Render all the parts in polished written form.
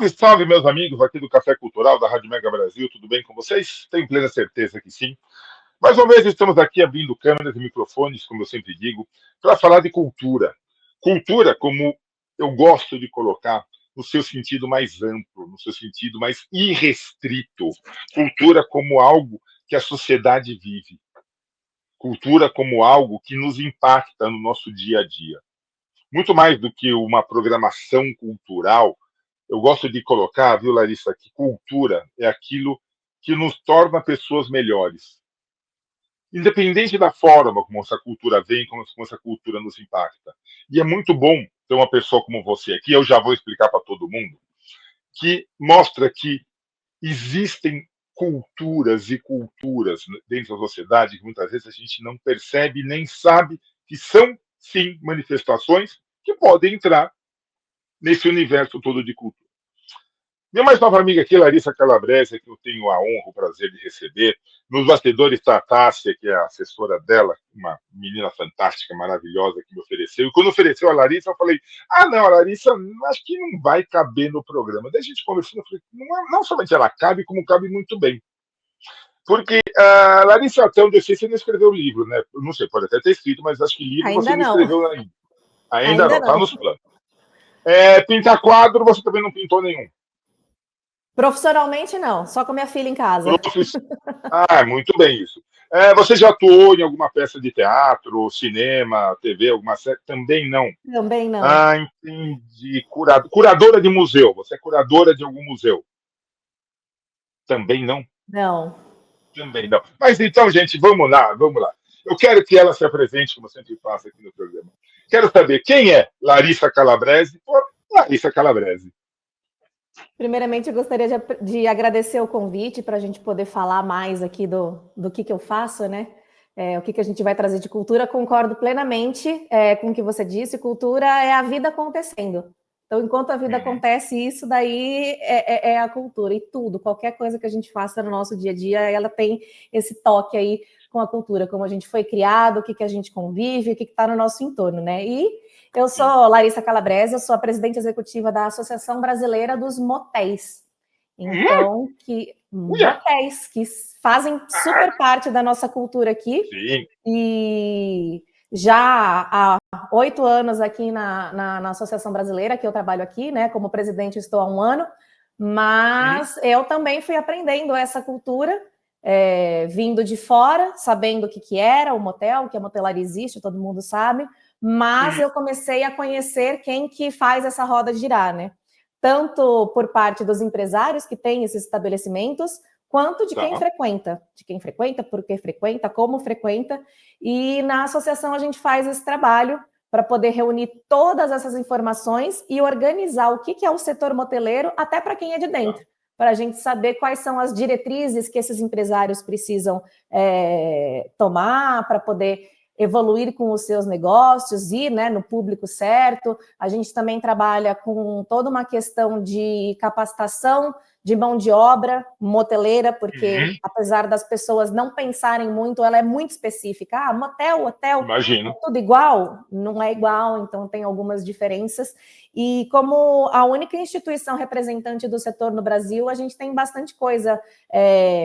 Salve, salve, meus amigos aqui do Café Cultural da Rádio Mega Brasil, tudo bem com vocês? Tenho plena certeza que sim. Mais uma vez estamos aqui abrindo câmeras e microfones, como eu sempre digo, para falar de cultura. Cultura, como eu gosto de colocar, no seu sentido mais amplo, no seu sentido mais irrestrito. Cultura como algo que a sociedade vive. Cultura como algo que nos impacta no nosso dia a dia. Muito mais do que uma programação cultural, eu gosto de colocar, viu, Larissa, que cultura é aquilo que nos torna pessoas melhores. Independente da forma como essa cultura vem, como essa cultura nos impacta. E é muito bom ter uma pessoa como você aqui, eu já vou explicar para todo mundo, que mostra que existem culturas e culturas dentro da sociedade que muitas vezes a gente não percebe nem sabe que são, sim, manifestações que podem entrar nesse universo todo de cultura. Minha mais nova amiga aqui, Larissa Calabrese, que eu tenho a honra, o prazer de receber. Nos bastidores está a Tássia, que é a assessora dela, uma menina fantástica, maravilhosa, que me ofereceu. E quando ofereceu a Larissa, eu falei: ah, não, a Larissa, acho que não vai caber no programa. Daí a gente conversou, eu falei: não somente ela cabe, como cabe muito bem. Porque a Larissa, até onde eu sei, você não escreveu o livro, né? Eu não sei, pode até ter escrito, mas acho que livro você Ainda não não. escreveu ainda. Ainda Ainda não, tá não. nos planos. Pintar quadro, você também não pintou nenhum. Profissionalmente, não. Só com minha filha em casa. Muito bem isso. Você já atuou em alguma peça de teatro, cinema, TV, alguma série? Também não. Também não. Ah, entendi. Curadora de museu. Você é curadora de algum museu? Também não. Não. Também não. Mas então, gente, vamos lá, vamos lá. Eu quero que ela se apresente, como eu sempre faço aqui no programa. Quero saber quem é Larissa Calabrese ou Larissa Calabrese. Primeiramente, eu gostaria de agradecer o convite para a gente poder falar mais aqui do que eu faço, né? O que a gente vai trazer de cultura. Concordo plenamente com o que você disse. Cultura é a vida acontecendo. Então, enquanto a vida acontece, isso daí é a cultura. E tudo, qualquer coisa que a gente faça no nosso dia a dia, ela tem esse toque aí com a cultura, como a gente foi criado, o que a gente convive, o que está no nosso entorno, né? E eu sou Larissa Calabrese, eu sou a presidente executiva da Associação Brasileira dos Motéis. Então, motéis que fazem super parte da nossa cultura aqui. Sim. E já há 8 anos aqui na Associação Brasileira, que eu trabalho aqui, né? Como presidente estou há 1 ano, mas eu também fui aprendendo essa cultura, vindo de fora, sabendo o que era o motel, que a motelaria existe, todo mundo sabe, mas eu comecei a conhecer quem que faz essa roda girar, né? Tanto por parte dos empresários que têm esses estabelecimentos, quanto de quem frequenta, por que frequenta, como frequenta. E na associação a gente faz esse trabalho para poder reunir todas essas informações e organizar o que é o setor moteleiro, até para quem é de dentro, para a gente saber quais são as diretrizes que esses empresários precisam tomar para poder evoluir com os seus negócios, ir, né, no público certo. A gente também trabalha com toda uma questão de capacitação de mão de obra moteleira, porque apesar das pessoas não pensarem muito, ela é muito específica. Ah, motel, hotel, Imagino. é tudo igual? Não é igual, então tem algumas diferenças. E como a única instituição representante do setor no Brasil, a gente tem bastante coisa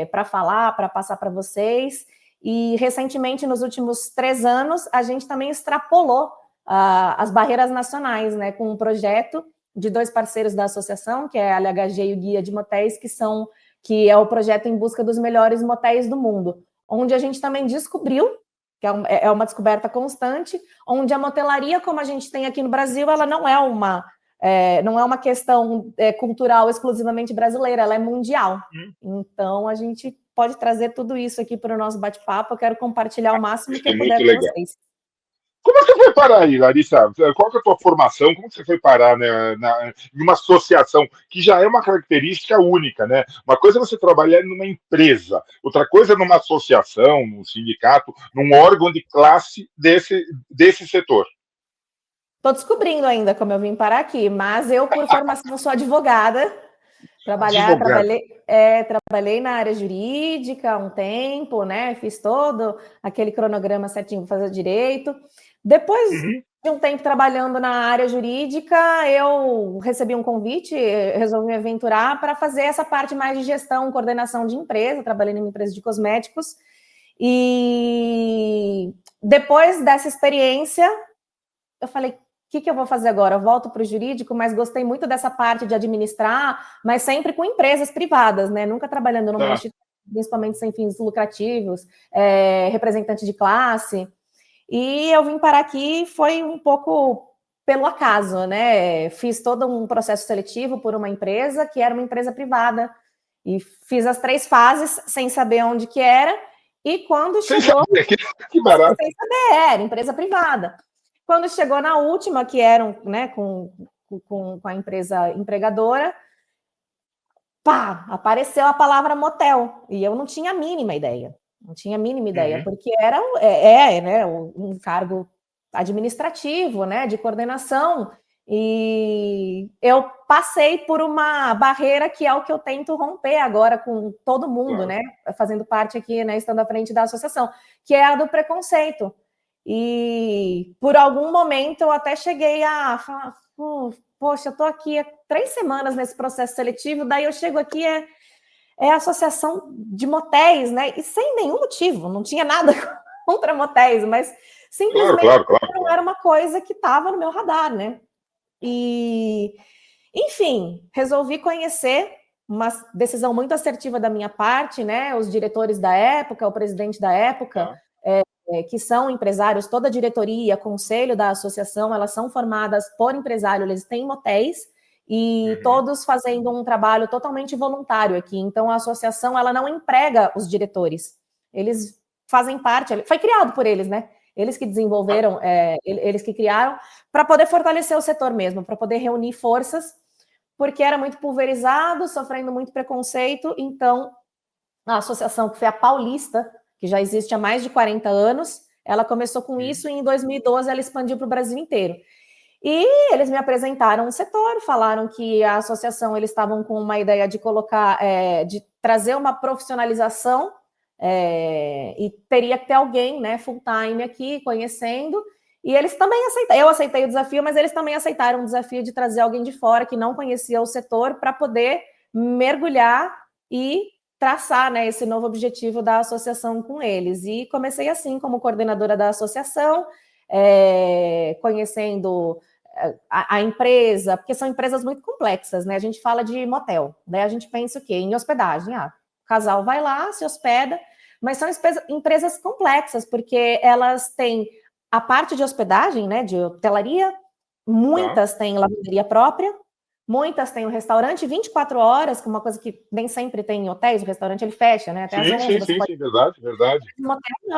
para falar, para passar para vocês. E, recentemente, nos últimos 3 anos, a gente também extrapolou as barreiras nacionais, né, com um projeto de 2 parceiros da associação, que é a LHG e o Guia de Motéis, que é o projeto Em Busca dos Melhores Motéis do Mundo, onde a gente também descobriu, que é uma descoberta constante, onde a motelaria, como a gente tem aqui no Brasil, ela não é uma questão cultural exclusivamente brasileira, ela é mundial. Então, a gente pode trazer tudo isso aqui para o nosso bate-papo. Eu quero compartilhar o máximo que eu puder com vocês. Como você foi parar aí, Larissa? Qual que é a tua formação? Como você foi parar, né, em uma associação, que já é uma característica única, né? Uma coisa é você trabalhar numa empresa, outra coisa é numa associação, num sindicato, num órgão de classe desse setor. Estou descobrindo ainda como eu vim parar aqui, mas eu, por formação, sou advogada. Trabalhei na área jurídica há um tempo, né? Fiz todo aquele cronograma certinho para fazer direito. Depois de um tempo trabalhando na área jurídica, eu recebi um convite, resolvi me aventurar para fazer essa parte mais de gestão, coordenação de empresa, trabalhei numa empresa de cosméticos, e depois dessa experiência, eu falei, o que eu vou fazer agora? Eu volto para o jurídico, mas gostei muito dessa parte de administrar, mas sempre com empresas privadas, né? Nunca trabalhando numa instituição, principalmente sem fins lucrativos, representante de classe. E eu vim parar aqui, foi um pouco pelo acaso, né? Fiz todo um processo seletivo por uma empresa que era uma empresa privada. E fiz as 3 fases sem saber onde que era. E quando chegou... Que barato. Sem saber, era empresa privada. Quando chegou na última, que eram, né, com a empresa empregadora, pá, apareceu a palavra motel. E eu não tinha a mínima ideia. Não tinha a mínima ideia, porque era né, um cargo administrativo, né, de coordenação. E eu passei por uma barreira que é o que eu tento romper agora com todo mundo, né, fazendo parte aqui, né, estando à frente da associação, que é a do preconceito. E por algum momento eu até cheguei a falar, poxa, eu estou aqui há 3 semanas nesse processo seletivo, daí eu chego aqui, é a associação de motéis, né? E sem nenhum motivo, não tinha nada contra motéis, mas simplesmente não era uma coisa que estava no meu radar, né? E, enfim, resolvi conhecer, uma decisão muito assertiva da minha parte, né? Os diretores da época, o presidente da época, que são empresários, toda a diretoria, conselho da associação, elas são formadas por empresário, eles têm motéis, e todos fazendo um trabalho totalmente voluntário aqui. Então, a associação, ela não emprega os diretores. Eles fazem parte, foi criado por eles, né? Eles que desenvolveram, eles que criaram, para poder fortalecer o setor mesmo, para poder reunir forças, porque era muito pulverizado, sofrendo muito preconceito. Então, a associação, que foi a Paulista, que já existe há mais de 40 anos, ela começou com isso e em 2012 ela expandiu para o Brasil inteiro. E eles me apresentaram o setor, falaram que a associação, eles estavam com uma ideia de colocar, de trazer uma profissionalização, e teria que ter alguém, né, full time aqui, conhecendo, e eles também aceitaram, eu aceitei o desafio, mas eles também aceitaram o desafio de trazer alguém de fora que não conhecia o setor para poder mergulhar e traçar, né, esse novo objetivo da associação com eles. E comecei assim, como coordenadora da associação, conhecendo a empresa, porque são empresas muito complexas, né? A gente fala de motel, né? A gente pensa o quê? Em hospedagem. O casal vai lá, se hospeda, mas são empresas complexas, porque elas têm a parte de hospedagem, né? De hotelaria, muitas têm lavanderia própria, muitas têm um restaurante 24 horas, que é uma coisa que nem sempre tem em hotéis, o restaurante ele fecha, né? Até às 11. Sim, verdade.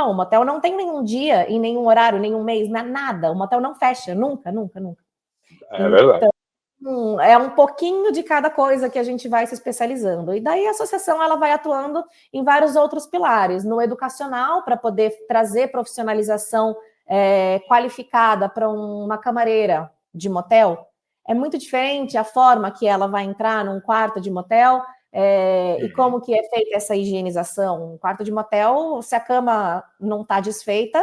O motel não tem nenhum dia, em nenhum horário, nenhum mês, nada. O motel não fecha, nunca. É verdade. Então, é um pouquinho de cada coisa que a gente vai se especializando. E daí a associação ela vai atuando em vários outros pilares. No educacional, para poder trazer profissionalização qualificada para uma camareira de motel, é muito diferente a forma que ela vai entrar num quarto de motel, e como que é feita essa higienização. Um quarto de motel, se a cama não está desfeita,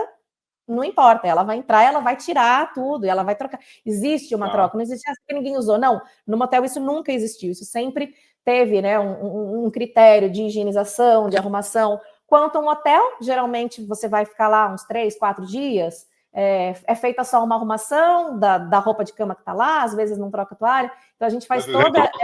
não importa, ela vai entrar, ela vai tirar tudo, ela vai trocar. Existe uma troca, não existe que ninguém usou, não. No motel isso nunca existiu, isso sempre teve, né, um critério de higienização, de arrumação. Quanto a um hotel, geralmente você vai ficar lá uns 3, 4 dias, é feita só uma arrumação da roupa de cama que está lá, às vezes não troca a toalha, então a gente faz todo esse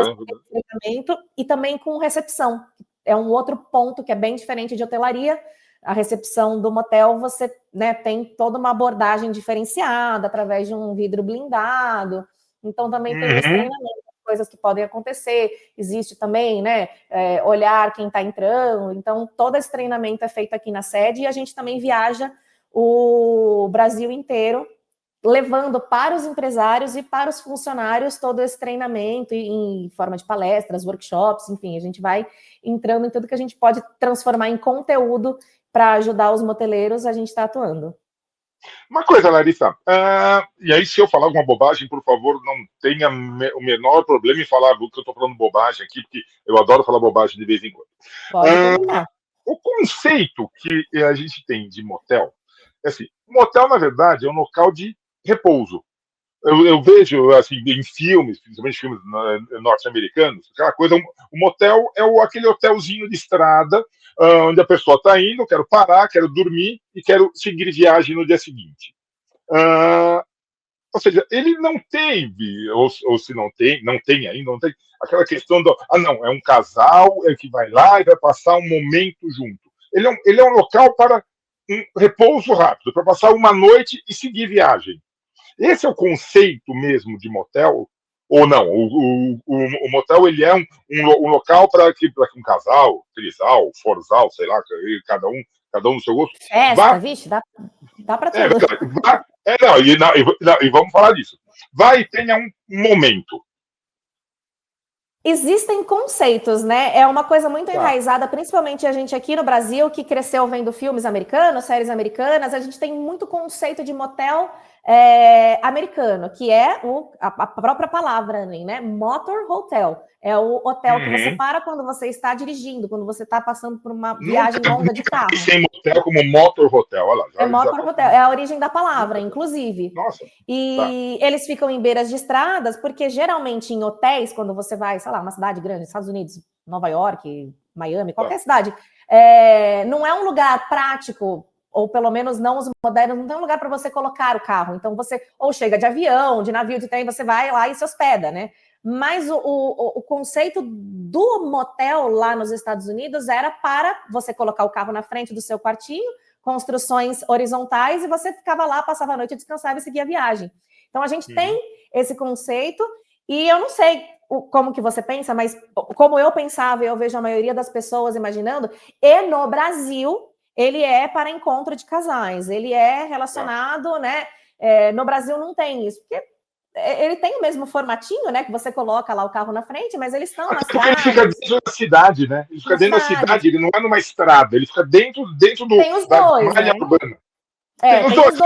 tratamento, e também com recepção. É um outro ponto que é bem diferente de hotelaria. A recepção do motel, você, né, tem toda uma abordagem diferenciada, através de um vidro blindado, então também tem esse treinamento, coisas que podem acontecer, existe também, né, olhar quem está entrando, então todo esse treinamento é feito aqui na sede, e a gente também viaja o Brasil inteiro, levando para os empresários e para os funcionários todo esse treinamento em forma de palestras, workshops, enfim, a gente vai entrando em tudo que a gente pode transformar em conteúdo para ajudar os moteleiros, a gente está atuando. Uma coisa, Larissa, e aí se eu falar alguma bobagem, por favor, não tenha o menor problema em falar que eu estou falando bobagem aqui, porque eu adoro falar bobagem de vez em quando. Pode perguntar. O conceito que a gente tem de motel, é assim, motel, na verdade, é um local de repouso. Eu vejo, assim, em filmes, principalmente filmes norte-americanos, aquela coisa, um motel é aquele hotelzinho de estrada, onde a pessoa está indo, quero parar, quero dormir e quero seguir viagem no dia seguinte. Ou seja, ele não teve, ou se não tem, não tem ainda, não tem aquela questão do, não, é um casal que vai lá e vai passar um momento junto. Ele é um local para um repouso rápido, para passar uma noite e seguir viagem. Esse é o conceito mesmo de motel, ou não? O motel ele é um local para que um casal, trisal, forsal, sei lá, cada um no seu gosto, festa, vá. vixe, dá para tudo. Vá, e vamos falar disso. Vai e tenha um momento. Existem conceitos, né? É uma coisa muito enraizada, principalmente a gente aqui no Brasil, que cresceu vendo filmes americanos, séries americanas, a gente tem muito conceito de motel americano, que é a própria palavra, né? Motor hotel. É o hotel que você para quando você está dirigindo, quando você está passando por uma viagem longa de carro. Tem motel como motor hotel, olha lá. Motor hotel, é a origem da palavra, inclusive. Nossa. E eles ficam em beiras de estradas, porque geralmente em hotéis, quando você vai, sei lá, uma cidade grande, Estados Unidos, Nova York, Miami, qualquer cidade, não é um lugar prático, ou pelo menos não os modernos, não tem um lugar para você colocar o carro. Então você ou chega de avião, de navio de trem, você vai lá e se hospeda, né? Mas o conceito do motel lá nos Estados Unidos era para você colocar o carro na frente do seu quartinho, construções horizontais, e você ficava lá, passava a noite, descansava e seguia a viagem. Então a gente tem esse conceito, e eu não sei como que você pensa, mas como eu pensava, eu vejo a maioria das pessoas imaginando, e no Brasil ele é para encontro de casais, ele é relacionado, né? No Brasil não tem isso, porque ele tem o mesmo formatinho, né? Que você coloca lá o carro na frente, mas eles estão nas casas. Ele fica dentro da cidade, né? Ele fica dentro da cidade, ele não é numa estrada, ele fica dentro tem os dois, da malha né? urbana. Tem os dois.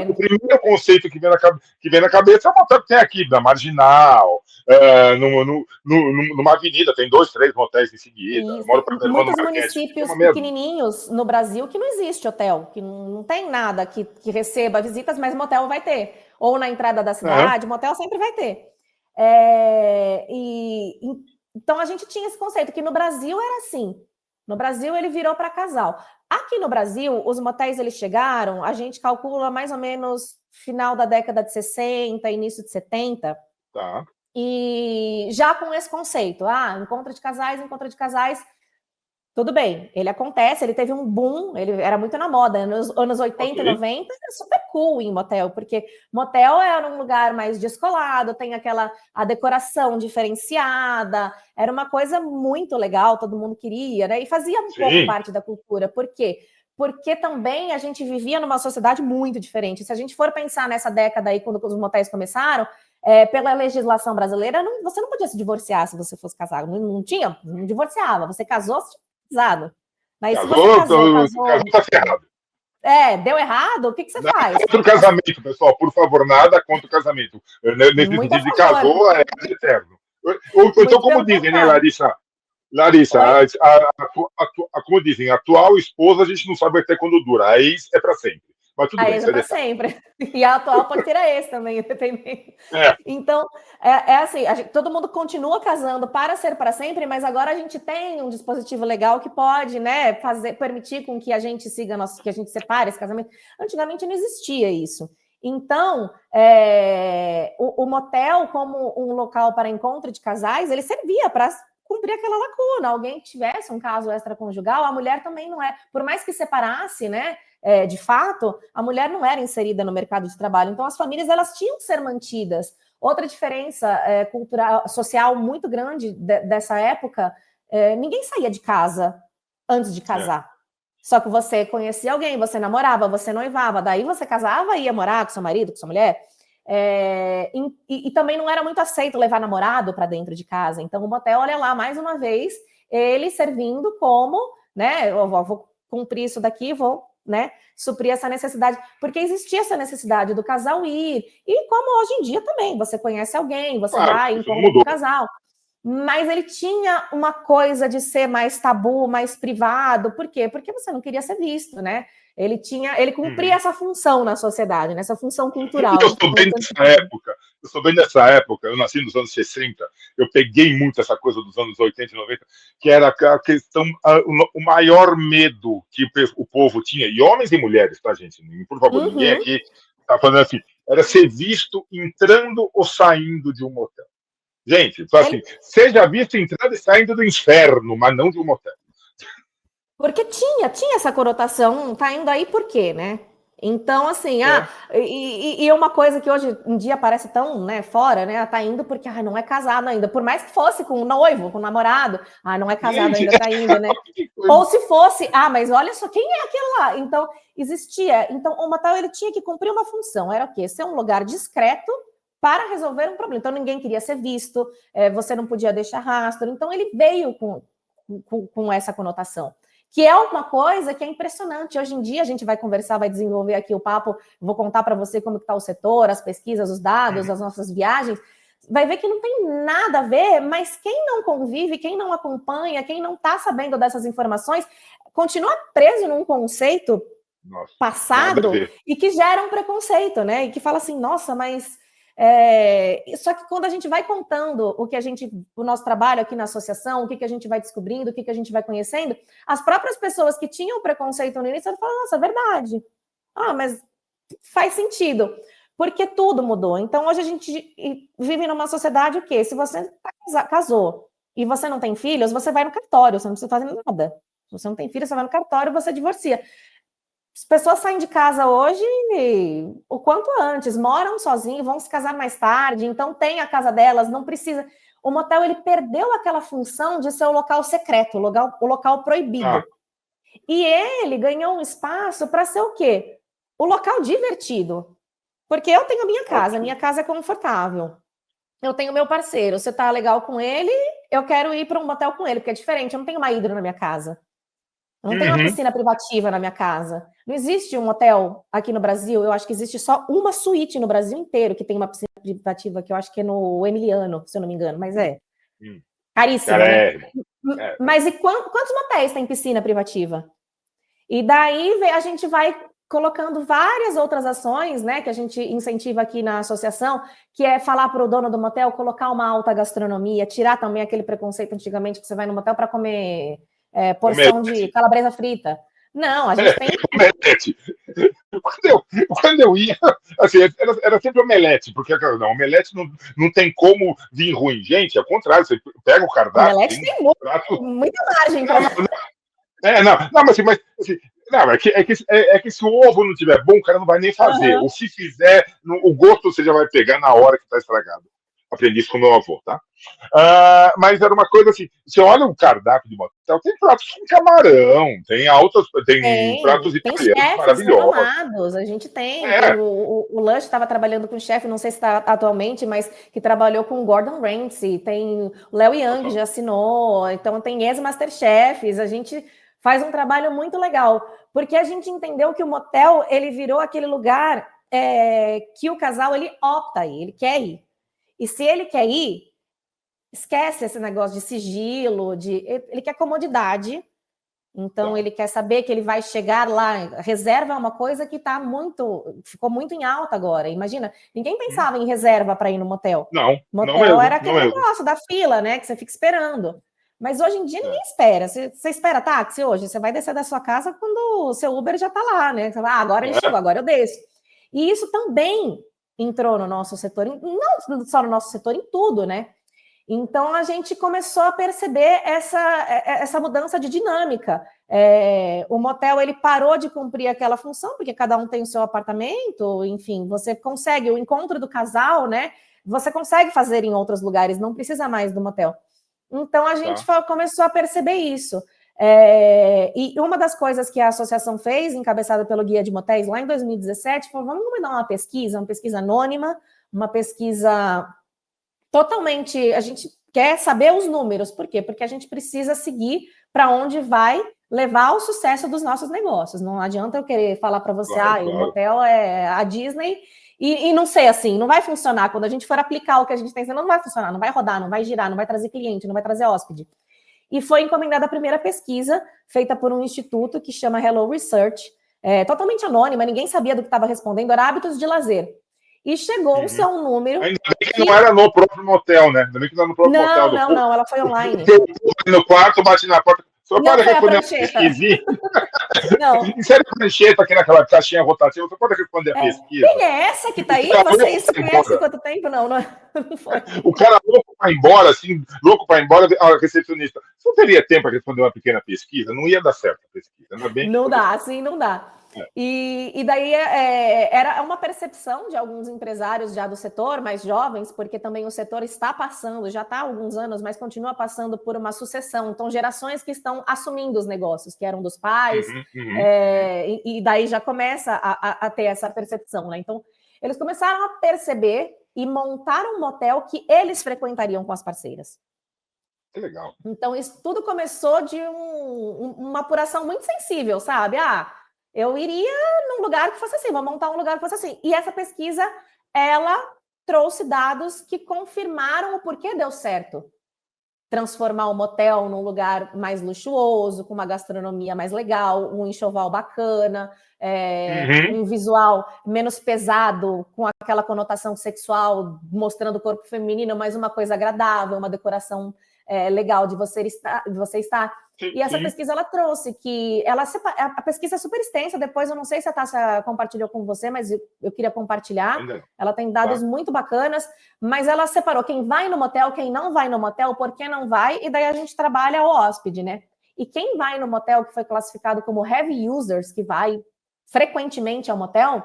O primeiro conceito que vem na cabeça é o motel que tem aqui, na Marginal, numa avenida, tem 2, 3 motéis em seguida. Muitos municípios pequenininhos no Brasil que não existe hotel, que não tem nada que receba visitas, mas motel vai ter. Ou na entrada da cidade, motel sempre vai ter. Então a gente tinha esse conceito, que no Brasil era assim. No Brasil ele virou para casal. Aqui no Brasil, os motéis eles chegaram, a gente calcula mais ou menos final da década de 60, início de 70. Tá. E já com esse conceito, encontro de casais, tudo bem, ele acontece, ele teve um boom, ele era muito na moda, nos anos 80 e 90, era super cool em motel, porque motel era um lugar mais descolado, tem a decoração diferenciada, era uma coisa muito legal, todo mundo queria, né? E fazia um pouco parte da cultura. Por quê? Porque também a gente vivia numa sociedade muito diferente. Se a gente for pensar nessa década aí, quando os motéis começaram, pela legislação brasileira, você não podia se divorciar se você fosse casado. Não divorciava. Você casou, você tinha casado. Mas se você casou, tá ferrado. Deu errado, o que você faz? Contra o casamento, pessoal, por favor, nada contra o casamento. Nesse sentido de casou, é eterno. Então, como dizem, né, Larissa? Como dizem, a atual esposa a gente não sabe até quando dura. A ex é para sempre. Mas tudo bem, ex é para sempre. E a atual pode ter a ex também, dependendo. Então, assim, todo mundo continua casando para ser para sempre, mas agora a gente tem um dispositivo legal que pode, né, permitir com que a gente siga que a gente separe esse casamento. Antigamente não existia isso. Então, o motel, como um local para encontro de casais, ele servia para cumprir aquela lacuna. Alguém que tivesse um caso extraconjugal, a mulher também não é. Por mais que separasse, né? De fato, a mulher não era inserida no mercado de trabalho. Então, as famílias elas tinham que ser mantidas. Outra diferença cultural, social muito grande dessa época, ninguém saía de casa antes de casar. Só que você conhecia alguém, você namorava, você noivava, daí você casava e ia morar com seu marido, com sua mulher. E também não era muito aceito levar namorado para dentro de casa. Então, o motel, olha lá, mais uma vez, ele servindo como, né, eu vou cumprir isso daqui, vou, né, suprir essa necessidade, porque existia essa necessidade do casal ir, e como hoje em dia também, você conhece alguém, você vai em encontro com o casal, mas ele tinha uma coisa de ser mais tabu, mais privado, por quê? Porque você não queria ser visto, né? Ele cumpria essa função na sociedade, né? Essa função cultural. Eu sou bem dessa época. Eu sou bem dessa época. Eu nasci nos anos 60. Eu peguei muito essa coisa dos anos 80 e 90, que era a questão, o maior medo que o povo tinha, e homens e mulheres, tá, gente? Por favor, ninguém aqui tá falando assim. Era ser visto entrando ou saindo de um motel. Gente, assim, seja visto entrando e saindo do inferno, mas não de um motel. Porque tinha essa conotação, tá indo aí por quê, né? Então, assim, e uma coisa que hoje em dia parece tão, né, fora, né? Tá indo porque não é casado ainda. Por mais que fosse com um noivo, com um namorado, não é casado ainda, tá indo, né? Ou se fosse, mas olha só, quem é aquele lá? Então, existia. Então, o motel, ele tinha que cumprir uma função. Era o quê? Ser um lugar discreto para resolver um problema. Então, ninguém queria ser visto, você não podia deixar rastro. Então, ele veio com essa conotação. Que é uma coisa que é impressionante. Hoje em dia a gente vai conversar, vai desenvolver aqui o papo, vou contar para você como está o setor, as pesquisas, os dados, as nossas viagens, vai ver que não tem nada a ver, mas quem não convive, quem não acompanha, quem não está sabendo dessas informações, continua preso num conceito passado e que gera um preconceito, né? E que fala assim, nossa, mas... só que quando a gente vai contando o nosso trabalho aqui na associação, o que a gente vai descobrindo, o que a gente vai conhecendo, as próprias pessoas que tinham preconceito no início falam, nossa, é verdade. Mas faz sentido, porque tudo mudou. Então, hoje a gente vive numa sociedade o quê? Se você casou e você não tem filhos, você vai no cartório, você não precisa fazer nada. Se você não tem filho, você vai no cartório, você divorcia. As pessoas saem de casa hoje o quanto antes, moram sozinhos, vão se casar mais tarde, então tem a casa delas, não precisa... O motel, ele perdeu aquela função de ser o local secreto, o local proibido. E ele ganhou um espaço para ser o quê? O local divertido. Porque eu tenho a minha casa é confortável. Eu tenho meu parceiro, você tá legal com ele, eu quero ir para um motel com ele, porque é diferente, eu não tenho uma hidro na minha casa. Eu não tenho uma piscina privativa na minha casa. Não existe um hotel aqui no Brasil, eu acho que existe só uma suíte no Brasil inteiro que tem uma piscina privativa, que eu acho que é no Emiliano, se eu não me engano, mas é caríssimo, né? Mas e quantos motéis tem piscina privativa? E daí a gente vai colocando várias outras ações, né, que a gente incentiva aqui na associação, que é falar para o dono do motel colocar uma alta gastronomia, tirar também aquele preconceito antigamente que você vai no motel para comer... porção de calabresa frita. Não, a gente tem... Omelete. Quando eu ia, assim, era sempre omelete, porque não, omelete não tem como vir ruim. Gente, ao contrário, você pega o cardápio... Omelete tem muita margem para... Mas assim, é que se o ovo não tiver bom, o cara não vai nem fazer. Ou se fizer, o gosto você já vai pegar na hora que está estragado. Aprendi isso com meu avô, tá? Mas era uma coisa assim, você olha um cardápio de motel, tem pratos com camarão, tem pratos italianos maravilhosos. A gente tem o Lush estava trabalhando com o chefe, não sei se está atualmente, mas que trabalhou com o Gordon Ramsay, tem o Léo Young já assinou, então tem ex-masterchefs, a gente faz um trabalho muito legal, porque a gente entendeu que o motel, ele virou aquele lugar que o casal, ele opta ir, ele quer ir. E se ele quer ir, esquece esse negócio de sigilo, ele quer comodidade. Então, ele quer saber que ele vai chegar lá. Reserva é uma coisa que ficou muito em alta agora. Imagina, ninguém pensava em reserva para ir no motel. Motel era aquele negócio da fila, né? Que você fica esperando. Mas hoje em dia ninguém espera. Você espera táxi hoje, você vai descer da sua casa quando o seu Uber já está lá, né? Você fala, agora ele chegou, agora eu desço. E isso também entrou no nosso setor, não só no nosso setor, em tudo, né? Então, a gente começou a perceber essa mudança de dinâmica. O motel, ele parou de cumprir aquela função, porque cada um tem o seu apartamento, enfim, você consegue, o encontro do casal, né? Você consegue fazer em outros lugares, não precisa mais do motel. Então, a gente começou a perceber isso. E uma das coisas que a associação fez, encabeçada pelo Guia de Motéis, lá em 2017, foi: vamos combinar uma pesquisa anônima, uma pesquisa totalmente... A gente quer saber os números. Por quê? Porque a gente precisa seguir para onde vai levar o sucesso dos nossos negócios. Não adianta eu querer falar para você, o motel é a Disney, e não sei, assim, não vai funcionar. Quando a gente for aplicar o que a gente tem, não vai funcionar, não vai rodar, não vai girar, não vai trazer cliente, não vai trazer hóspede. E foi encomendada a primeira pesquisa, feita por um instituto que chama Hello Research, totalmente anônima, ninguém sabia do que estava respondendo, era hábitos de lazer. E chegou-se a um número... Ainda bem que não era no próprio motel, né? Ainda bem que não era no próprio motel. Não, ela foi online. No quarto, bate na porta. Só Não pode foi a responder uma prancheta. pesquisinha. Não. Insere a prancheta aqui naquela caixinha rotativa. Você pode responder a pesquisa. Quem é essa que tá aí? Vocês se conhecem há quanto tempo? Não foi. O cara louco para ir embora, assim, louco para ir embora, a recepcionista. Você não teria tempo para responder uma pequena pesquisa? Não ia dar certo a pesquisa. Ainda bem não dá, assim não dá. E daí era uma percepção de alguns empresários já do setor, mais jovens, porque também o setor está passando, já está há alguns anos, mas continua passando por uma sucessão. Então, gerações que estão assumindo os negócios, que eram dos pais, e daí já começa a ter essa percepção, né? Então, eles começaram a perceber e montar um motel que eles frequentariam com as parceiras. Que legal. Então, isso tudo começou de uma apuração muito sensível, sabe? Eu iria num lugar que fosse assim, vou montar um lugar que fosse assim. E essa pesquisa, ela trouxe dados que confirmaram o porquê deu certo. Transformar o motel num lugar mais luxuoso, com uma gastronomia mais legal, um enxoval bacana, um visual menos pesado, com aquela conotação sexual, mostrando o corpo feminino, mas uma coisa agradável, uma decoração legal de você estar. E essa pesquisa, ela trouxe que... a pesquisa é super extensa, depois eu não sei se a Tássia compartilhou com você, mas eu queria compartilhar. Ela tem dados muito bacanas, mas ela separou quem vai no motel, quem não vai no motel, por que não vai, e daí a gente trabalha o hóspede, né? E quem vai no motel, que foi classificado como heavy users, que vai frequentemente ao motel,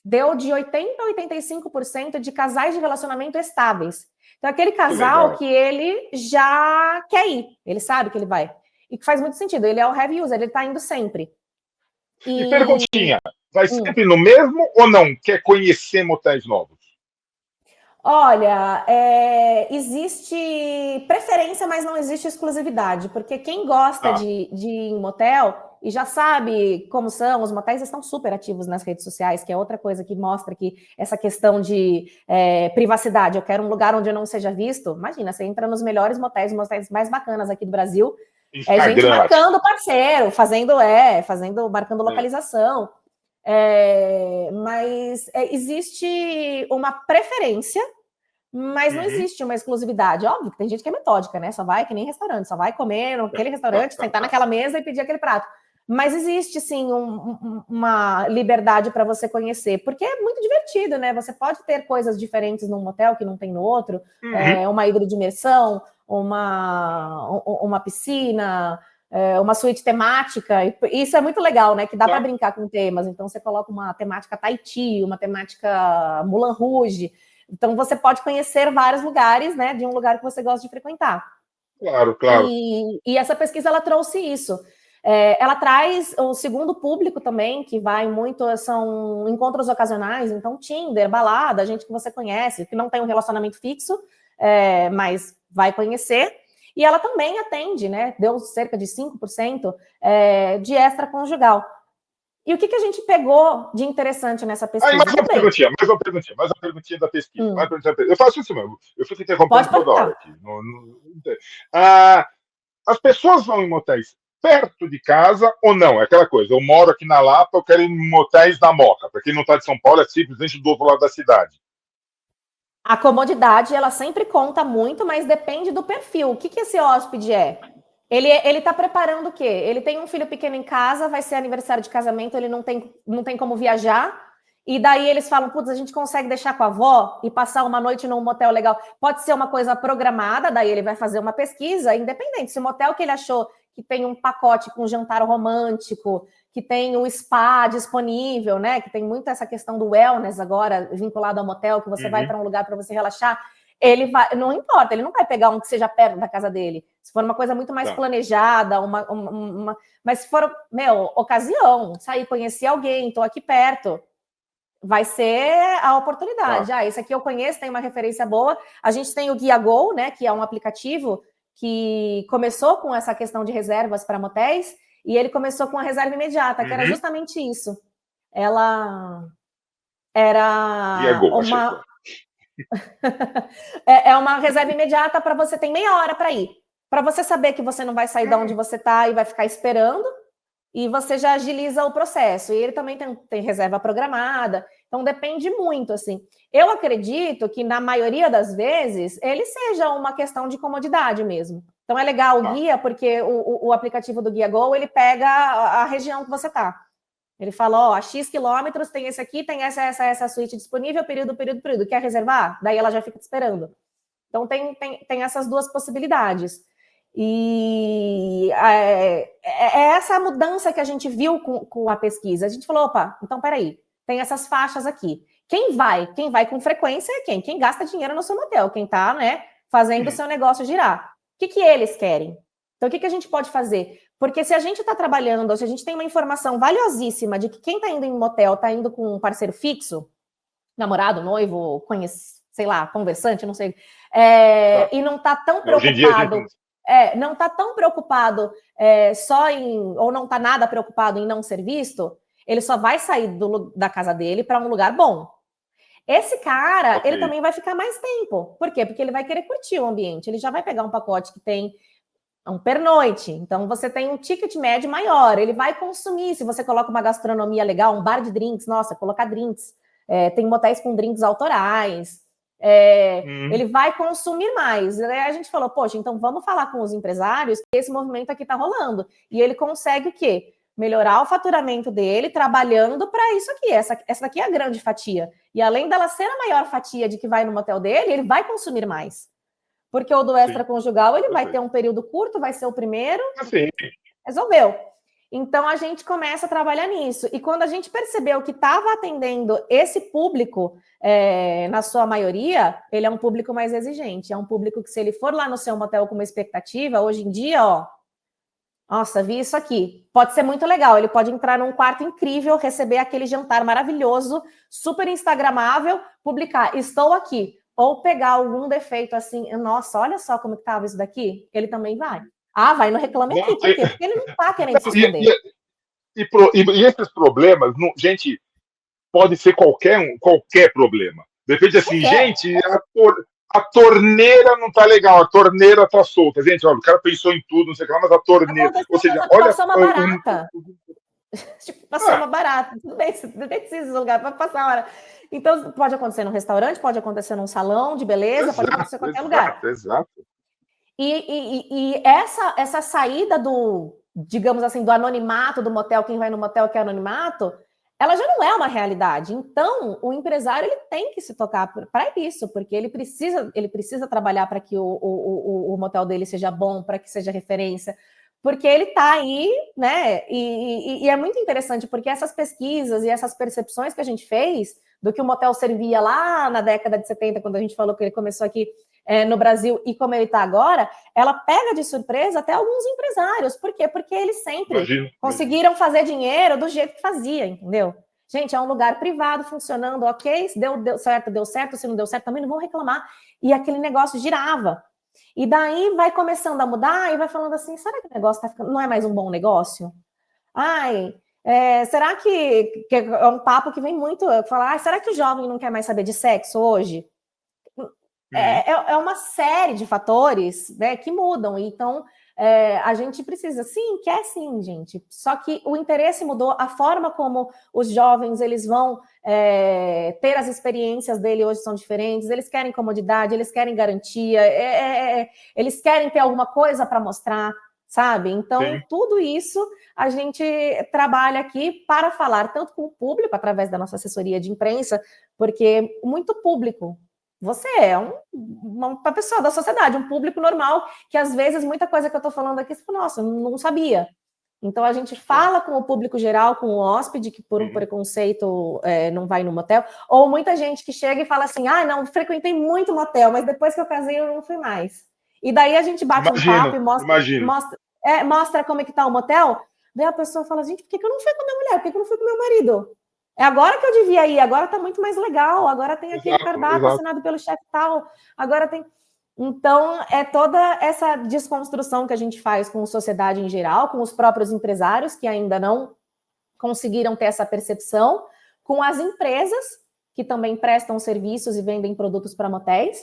deu de 80% a 85% de casais de relacionamento estáveis. Então, aquele casal que ele já quer ir, ele sabe que ele vai. E que faz muito sentido, ele é o heavy user, ele está indo sempre. E perguntinha, vai sempre no mesmo ou não? Quer conhecer motéis novos? Olha, existe preferência, mas não existe exclusividade, porque quem gosta de ir em motel e já sabe como são, os motéis estão super ativos nas redes sociais, que é outra coisa que mostra que essa questão de privacidade, eu quero um lugar onde eu não seja visto. Imagina, você entra nos melhores motéis, os motéis mais bacanas aqui do Brasil, Instagram, gente marcando parceiro, marcando localização. Mas existe uma preferência, mas não existe uma exclusividade. Óbvio que tem gente que é metódica, né? Só vai que nem restaurante, só vai comer naquele restaurante, sentar naquela mesa e pedir aquele prato. Mas existe, sim, uma liberdade para você conhecer, porque é muito divertido, né? Você pode ter coisas diferentes num motel que não tem no outro, uma hidro de imersão, uma piscina, uma suíte temática. Isso é muito legal, né? Que dá para brincar com temas. Então, você coloca uma temática Tahiti, uma temática Moulin Rouge. Então, você pode conhecer vários lugares, né? De um lugar que você gosta de frequentar. Claro. E essa pesquisa, ela trouxe isso. Ela traz o segundo público também, que vai muito, são encontros ocasionais, então Tinder, balada, gente que você conhece, que não tem um relacionamento fixo, mas vai conhecer. E ela também atende, né? Deu cerca de 5% de extraconjugal. E o que a gente pegou de interessante nessa pesquisa? Mais uma perguntinha da pesquisa. Eu faço isso mesmo. Eu fico interrompendo toda hora aqui. As pessoas vão em motéis perto de casa ou não? É aquela coisa, eu moro aqui na Lapa, eu quero ir em motéis na Moca. Para quem não está de São Paulo, é simplesmente do outro lado da cidade. A comodidade, ela sempre conta muito, mas depende do perfil. O que esse hóspede é? Ele está preparando o quê? Ele tem um filho pequeno em casa, vai ser aniversário de casamento, ele não tem como viajar, e daí eles falam, putz, a gente consegue deixar com a avó e passar uma noite num motel legal. Pode ser uma coisa programada, daí ele vai fazer uma pesquisa, independente. Se o motel que ele achou que tem um pacote com jantar romântico, que tem um spa disponível, né? Que tem muito essa questão do wellness agora, vinculado ao motel, que você vai para um lugar para você relaxar. Ele vai, não importa, ele não vai pegar um que seja perto da casa dele. Se for uma coisa muito mais planejada, mas se for, ocasião, sair, conhecer alguém, estou aqui perto, vai ser a oportunidade. Esse aqui eu conheço, tem uma referência boa. A gente tem o Guia Go, né, que é um aplicativo que começou com essa questão de reservas para motéis, e ele começou com a reserva imediata, que era justamente isso. Ela era Guia Go, é uma reserva imediata para você, tem meia hora para ir. Para você saber que você não vai sair de onde você está e vai ficar esperando, e você já agiliza o processo. E ele também tem reserva programada, então depende muito, assim. Eu acredito que, na maioria das vezes, ele seja uma questão de comodidade mesmo. Então é legal o guia, porque o aplicativo do Guia Go, ele pega a região que você está. Ele fala, ó, a X quilômetros tem esse aqui, tem essa suíte disponível, período, quer reservar? Daí ela já fica te esperando. Então tem essas duas possibilidades. E é essa mudança que a gente viu com a pesquisa. A gente falou, opa, então peraí, tem essas faixas aqui. Quem vai com frequência é quem? Quem gasta dinheiro no seu motel, quem está, né, fazendo o seu negócio girar. O que eles querem? Então, o que a gente pode fazer? Porque se a gente está trabalhando, ou se a gente tem uma informação valiosíssima de que quem está indo em motel está indo com um parceiro fixo, namorado, noivo, sei lá, conversante, não sei, e não está tão preocupado, não está tão preocupado só em, ou não está nada preocupado em não ser visto, ele só vai sair da casa dele para um lugar bom. Esse cara, ele também vai ficar mais tempo. Por quê? Porque ele vai querer curtir o ambiente. Ele já vai pegar um pacote que tem um pernoite. Então, você tem um ticket médio maior. Ele vai consumir. Se você coloca uma gastronomia legal, um bar de drinks, nossa, colocar drinks. Tem motéis com drinks autorais. Ele vai consumir mais. Aí a gente falou, poxa, então vamos falar com os empresários que esse movimento aqui está rolando. E ele consegue o quê? Melhorar o faturamento dele, trabalhando para isso aqui. Essa daqui é a grande fatia. E além dela ser a maior fatia de que vai no motel dele, ele vai consumir mais. Porque o do extraconjugal, ele vai ter um período curto, vai ser o primeiro. Resolveu. Então, a gente começa a trabalhar nisso. E quando a gente percebeu que estava atendendo esse público, na sua maioria, ele é um público mais exigente. É um público que, se ele for lá no seu motel com uma expectativa, hoje em dia, ó, nossa, vi isso aqui. Pode ser muito legal. Ele pode entrar num quarto incrível, receber aquele jantar maravilhoso, super instagramável, publicar, estou aqui. Ou pegar algum defeito assim, nossa, olha só como que tava isso daqui. Ele também vai. Ah, vai no Reclame Aqui. Por quê? Porque ele não tá querendo se esconder. E esses problemas, gente, pode ser qualquer problema. Depende assim, gente, a torneira não tá legal, a torneira tá solta. Gente, olha, o cara pensou em tudo, não sei o que lá, mas a torneira... Ou seja, olha... Passou uma barata. Passou uma barata. Tudo bem, você nem precisa de lugar para passar a hora. Então, pode acontecer num restaurante, pode acontecer num salão de beleza, pode acontecer em qualquer lugar. Exato. E essa saída digamos assim, do anonimato do motel, quem vai no motel quer anonimato, ela já não é uma realidade. Então, o empresário, ele tem que se tocar para isso, porque ele precisa trabalhar para que o motel dele seja bom, para que seja referência, porque ele está aí, né? E é muito interessante, porque essas pesquisas e essas percepções que a gente fez do que o motel servia lá na década de 70, quando a gente falou que ele começou aqui no Brasil, e como ele está agora, ela pega de surpresa até alguns empresários. Por quê? Porque eles sempre conseguiram fazer dinheiro do jeito que fazia, entendeu? Gente, é um lugar privado funcionando, ok, se deu certo, se não deu certo, também não vão reclamar. E aquele negócio girava. E daí vai começando a mudar e vai falando assim, será que o negócio não é mais um bom negócio? Ai, será que é um papo que vem muito, falar, será que o jovem não quer mais saber de sexo hoje? É uma série de fatores, né, que mudam. Então, a gente precisa, quer sim, gente. Só que o interesse mudou, a forma como os jovens eles vão ter as experiências dele hoje são diferentes. Eles querem comodidade, eles querem garantia, eles querem ter alguma coisa para mostrar, sabe? Então, tudo isso a gente trabalha aqui para falar tanto com o público, através da nossa assessoria de imprensa, porque muito público. Você é uma pessoa da sociedade, um público normal, que às vezes muita coisa que eu estou falando aqui, você fala, nossa, não sabia. Então a gente fala com o público geral, com o hóspede, que por um preconceito não vai no motel, ou muita gente que chega e fala assim, não, frequentei muito motel, mas depois que eu casei eu não fui mais. E daí a gente bate um papo e mostra como é que tá o motel, daí a pessoa fala, gente, por que eu não fui com a minha mulher? Por que eu não fui com o meu marido? É agora que eu devia ir, agora tá muito mais legal, agora tem aquele cardápio assinado pelo chefe tal, agora tem... Então, é toda essa desconstrução que a gente faz com a sociedade em geral, com os próprios empresários que ainda não conseguiram ter essa percepção, com as empresas que também prestam serviços e vendem produtos para motéis.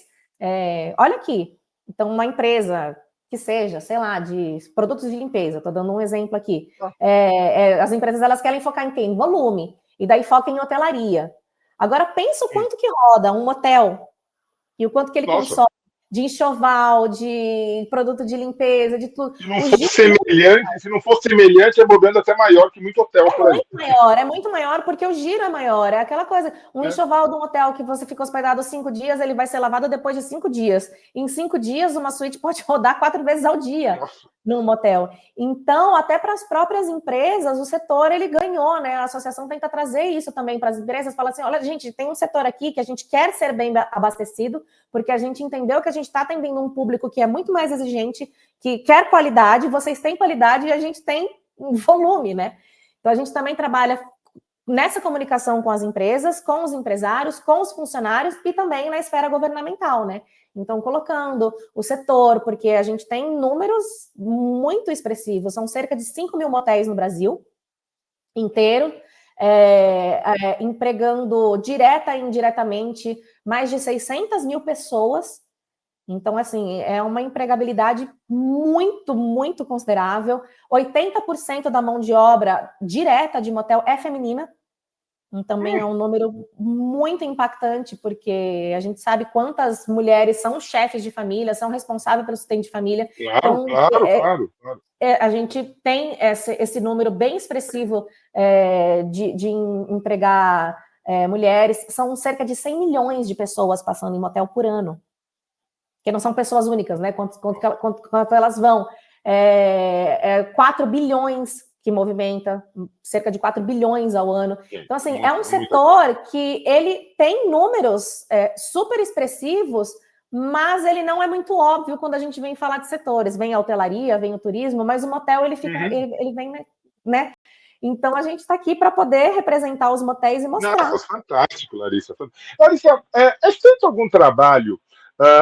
Olha aqui, então uma empresa que seja, sei lá, de produtos de limpeza, estou dando um exemplo aqui. Ah. As empresas elas querem focar em quê? Em volume, e daí foca em hotelaria. Agora pensa o quanto que roda um hotel e o quanto que ele consome de enxoval, de produto de limpeza, de tudo. Se não fosse semelhante, é bobendo até maior que muito hotel por aí. É muito maior, porque o giro é maior. É aquela coisa, um enxoval de um hotel que você fica hospedado 5 dias, ele vai ser lavado depois de 5 dias. Em 5 dias, uma suíte pode rodar 4 vezes ao dia num motel. Então, até para as próprias empresas, o setor, ele ganhou, né? A associação tenta trazer isso também para as empresas, fala assim, olha, gente, tem um setor aqui que a gente quer ser bem abastecido, porque a gente entendeu que a gente está atendendo um público que é muito mais exigente, que quer qualidade, vocês têm qualidade e a gente tem volume, né? Então, a gente também trabalha nessa comunicação com as empresas, com os empresários, com os funcionários e também na esfera governamental, né? Então, colocando o setor, porque a gente tem números muito expressivos, são cerca de 5 mil motéis no Brasil inteiro, empregando direta e indiretamente mais de 600 mil pessoas. Então, assim, é uma empregabilidade muito, muito considerável. 80% da mão de obra direta de motel é feminina. Também é um número muito impactante, porque a gente sabe quantas mulheres são chefes de família, são responsáveis pelo sustento de família. Claro, então, claro. A gente tem esse número bem expressivo de empregar mulheres. São cerca de 100 milhões de pessoas passando em motel por ano. Que não são pessoas únicas, né? Quanto elas vão. 4 bilhões que movimenta, cerca de 4 bilhões ao ano. Então, assim, é um setor que ele tem números super expressivos, mas ele não é muito óbvio quando a gente vem falar de setores. Vem a hotelaria, vem o turismo, mas o motel, ele fica, ele vem, né? Então, a gente está aqui para poder representar os motéis e mostrar. Não, fantástico, Larissa. Larissa, é feito algum trabalho,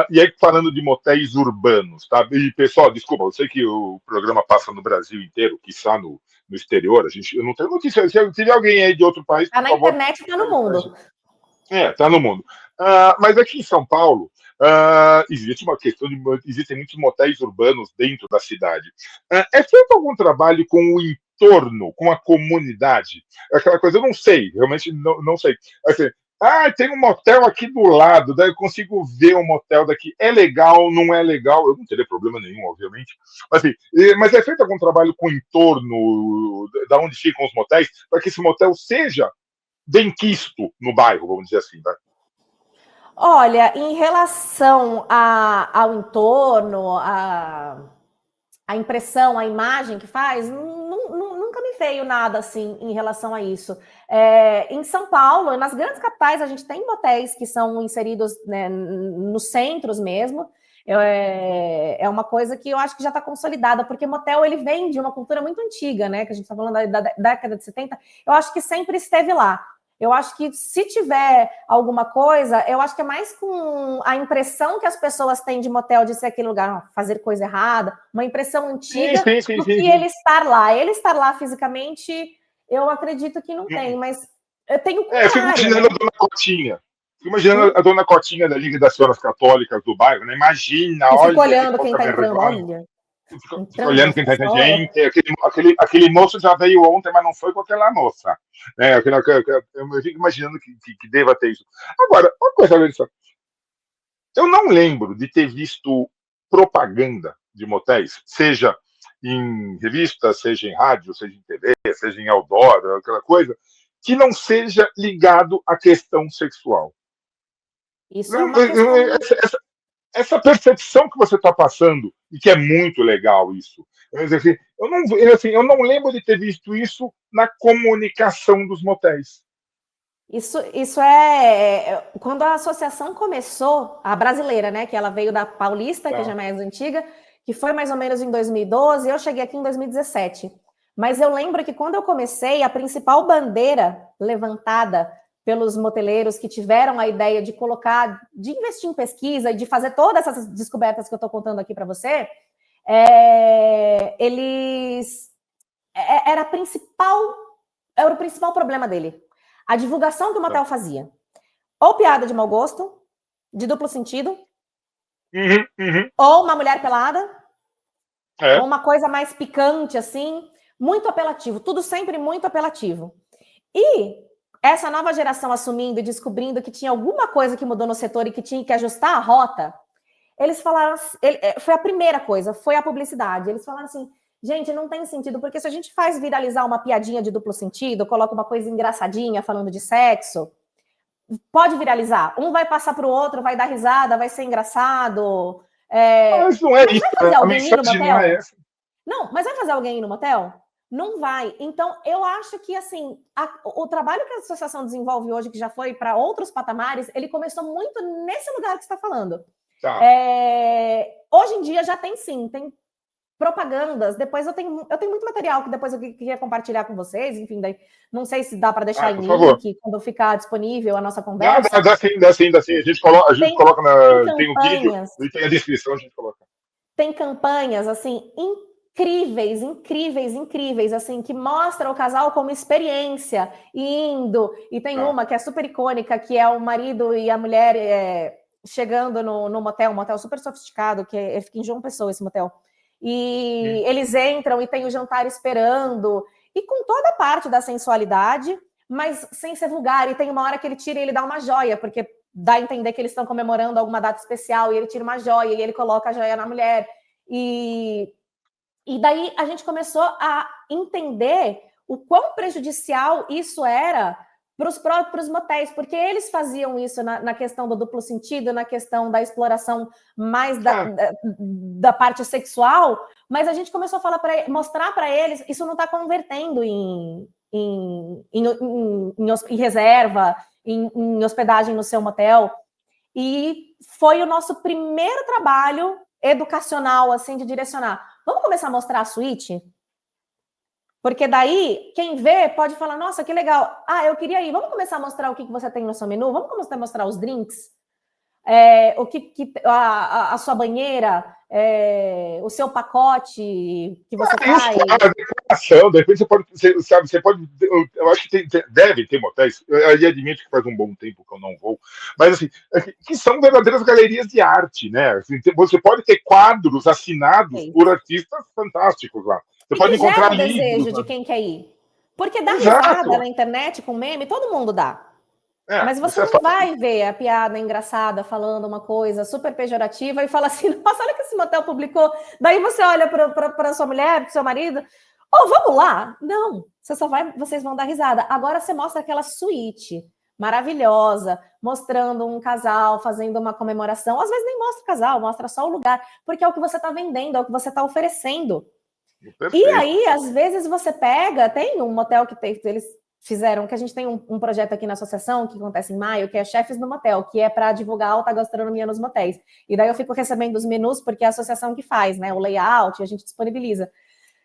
e aí falando de motéis urbanos, tá? E, pessoal, desculpa, eu sei que o programa passa no Brasil inteiro, que está no exterior, eu não tenho notícia. Se tiver alguém aí de outro país, está na internet, está no mundo. Está no mundo. Mas aqui em São Paulo, existe uma questão existem muitos motéis urbanos dentro da cidade. É feito algum trabalho com o entorno, com a comunidade? Aquela coisa, eu não sei, realmente não sei. Assim, tem um motel aqui do lado, daí eu consigo ver um motel daqui. É legal, não é legal? Eu não teria problema nenhum, obviamente. Mas é feito algum trabalho com o entorno, da onde ficam os motéis, para que esse motel seja bem quisto no bairro, vamos dizer assim, tá? Olha, em relação ao entorno, a impressão, a imagem que faz, nunca me veio nada assim em relação a isso. Em São Paulo, nas grandes capitais, a gente tem motéis que são inseridos, né, nos centros mesmo. É uma coisa que eu acho que já está consolidada, porque motel ele vem de uma cultura muito antiga, né? Que a gente está falando da década de 70, eu acho que sempre esteve lá. Eu acho que se tiver alguma coisa, eu acho que é mais com a impressão que as pessoas têm de motel de ser aquele lugar, fazer coisa errada, uma impressão antiga do que ele estar lá. Ele estar lá fisicamente, eu acredito que não tem, mas eu tenho eu fico imaginando a Dona Cotinha. Fico imaginando a Dona Cotinha da Liga das Senhoras Católicas do bairro, né? Imagina, olha. Fica olhando quem está entrando, olha. Fica olhando quem está entrando. Gente, aquele moço já veio ontem, mas não foi com aquela moça. Eu fico imaginando que deva ter isso. Agora, uma coisa, Larissa. Eu não lembro de ter visto propaganda de motéis, seja em revista, seja em rádio, seja em TV, seja em outdoor, aquela coisa, que não seja ligado à questão sexual. Isso é uma questão... Essa percepção que você está passando, e que é muito legal isso. Eu não lembro de ter visto isso na comunicação dos motéis. Isso é... Quando a associação começou, a brasileira, né, que ela veio da Paulista, que já é mais antiga, que foi mais ou menos em 2012, eu cheguei aqui em 2017. Mas eu lembro que quando eu comecei, a principal bandeira levantada pelos moteleiros que tiveram a ideia de colocar, de investir em pesquisa e de fazer todas essas descobertas que eu estou contando aqui para você, era o principal problema dele. A divulgação que o motel fazia. Ou piada de mau gosto, de duplo sentido, ou uma mulher pelada, É. ou uma coisa mais picante, assim, muito apelativo, tudo sempre muito apelativo. E essa nova geração assumindo e descobrindo que tinha alguma coisa que mudou no setor e que tinha que ajustar a rota, eles falaram, foi a primeira coisa, foi a publicidade. Eles falaram assim, gente, não tem sentido, porque se a gente faz viralizar uma piadinha de duplo sentido, coloca uma coisa engraçadinha falando de sexo, pode viralizar. Um vai passar para o outro, vai dar risada, vai ser engraçado. Mas não é Mas isso, vai fazer a alguém ir no mensagem não é motel? essa. Não, mas vai fazer alguém ir no motel? Não vai. Então, eu acho que, assim, o trabalho que a associação desenvolve hoje, que já foi para outros patamares, ele começou muito nesse lugar que você está falando. Tá. Hoje em dia já tem sim, tem propagandas. Depois eu tenho muito material que depois eu queria compartilhar com vocês. Enfim, daí, não sei se dá para deixar em Por favor. link quando ficar disponível a nossa Dá conversa. sim, dá sim, dá sim. A gente coloca tem o vídeo Campanhas, e tem a descrição, a gente coloca. tem campanhas assim incríveis, incríveis, incríveis, assim, que mostram o casal como experiência, indo, e tem uma que é super icônica, que é o marido e a mulher chegando no motel, um motel super sofisticado, que fica em João Pessoa, esse motel, e eles entram e tem o jantar esperando, e com toda a parte da sensualidade, mas sem ser vulgar, e tem uma hora que ele tira e ele dá uma joia, porque dá a entender que eles estão comemorando alguma data especial, e ele tira uma joia, e ele coloca a joia na mulher, e daí a gente começou a entender o quão prejudicial isso era para os próprios motéis, porque eles faziam isso na questão do duplo sentido, na questão da exploração mais da parte sexual, mas a gente começou a mostrar para eles, isso não está convertendo em reserva, em hospedagem no seu motel, e foi o nosso primeiro trabalho educacional, assim, de direcionar. Vamos começar a mostrar a suíte? Porque daí, quem vê pode falar, nossa, que legal. Ah, eu queria ir. Vamos começar a mostrar o que você tem no seu menu? Vamos começar a mostrar os drinks? A sua banheira, o seu pacote que você faz. A decoração, de repente você pode, eu acho que deve ter motéis, eu admito que faz um bom tempo que eu não vou, mas assim, que são verdadeiras galerias de arte, né? Assim, você pode ter quadros assinados por artistas fantásticos lá. Você pode encontrar o livros. desejo de quem quer ir. Porque dá Exato. risada na internet com meme, todo mundo dá. Mas você não fácil. vai ver a piada engraçada falando uma coisa super pejorativa e fala assim, nossa, olha que esse motel publicou. Daí você olha para sua mulher, para seu marido, vamos lá? Não, vocês vão dar risada. Agora você mostra aquela suíte maravilhosa, mostrando um casal fazendo uma comemoração. Às vezes nem mostra o casal, mostra só o lugar, porque é o que você está vendendo, é o que você está oferecendo. Perfeito. E aí, às vezes você tem um motel que eles fizeram, que a gente tem um projeto aqui na associação, que acontece em maio, que é Chefes no Motel, que é para divulgar alta gastronomia nos motéis. E daí eu fico recebendo os menus, porque é a associação que faz, né? O layout, a gente disponibiliza.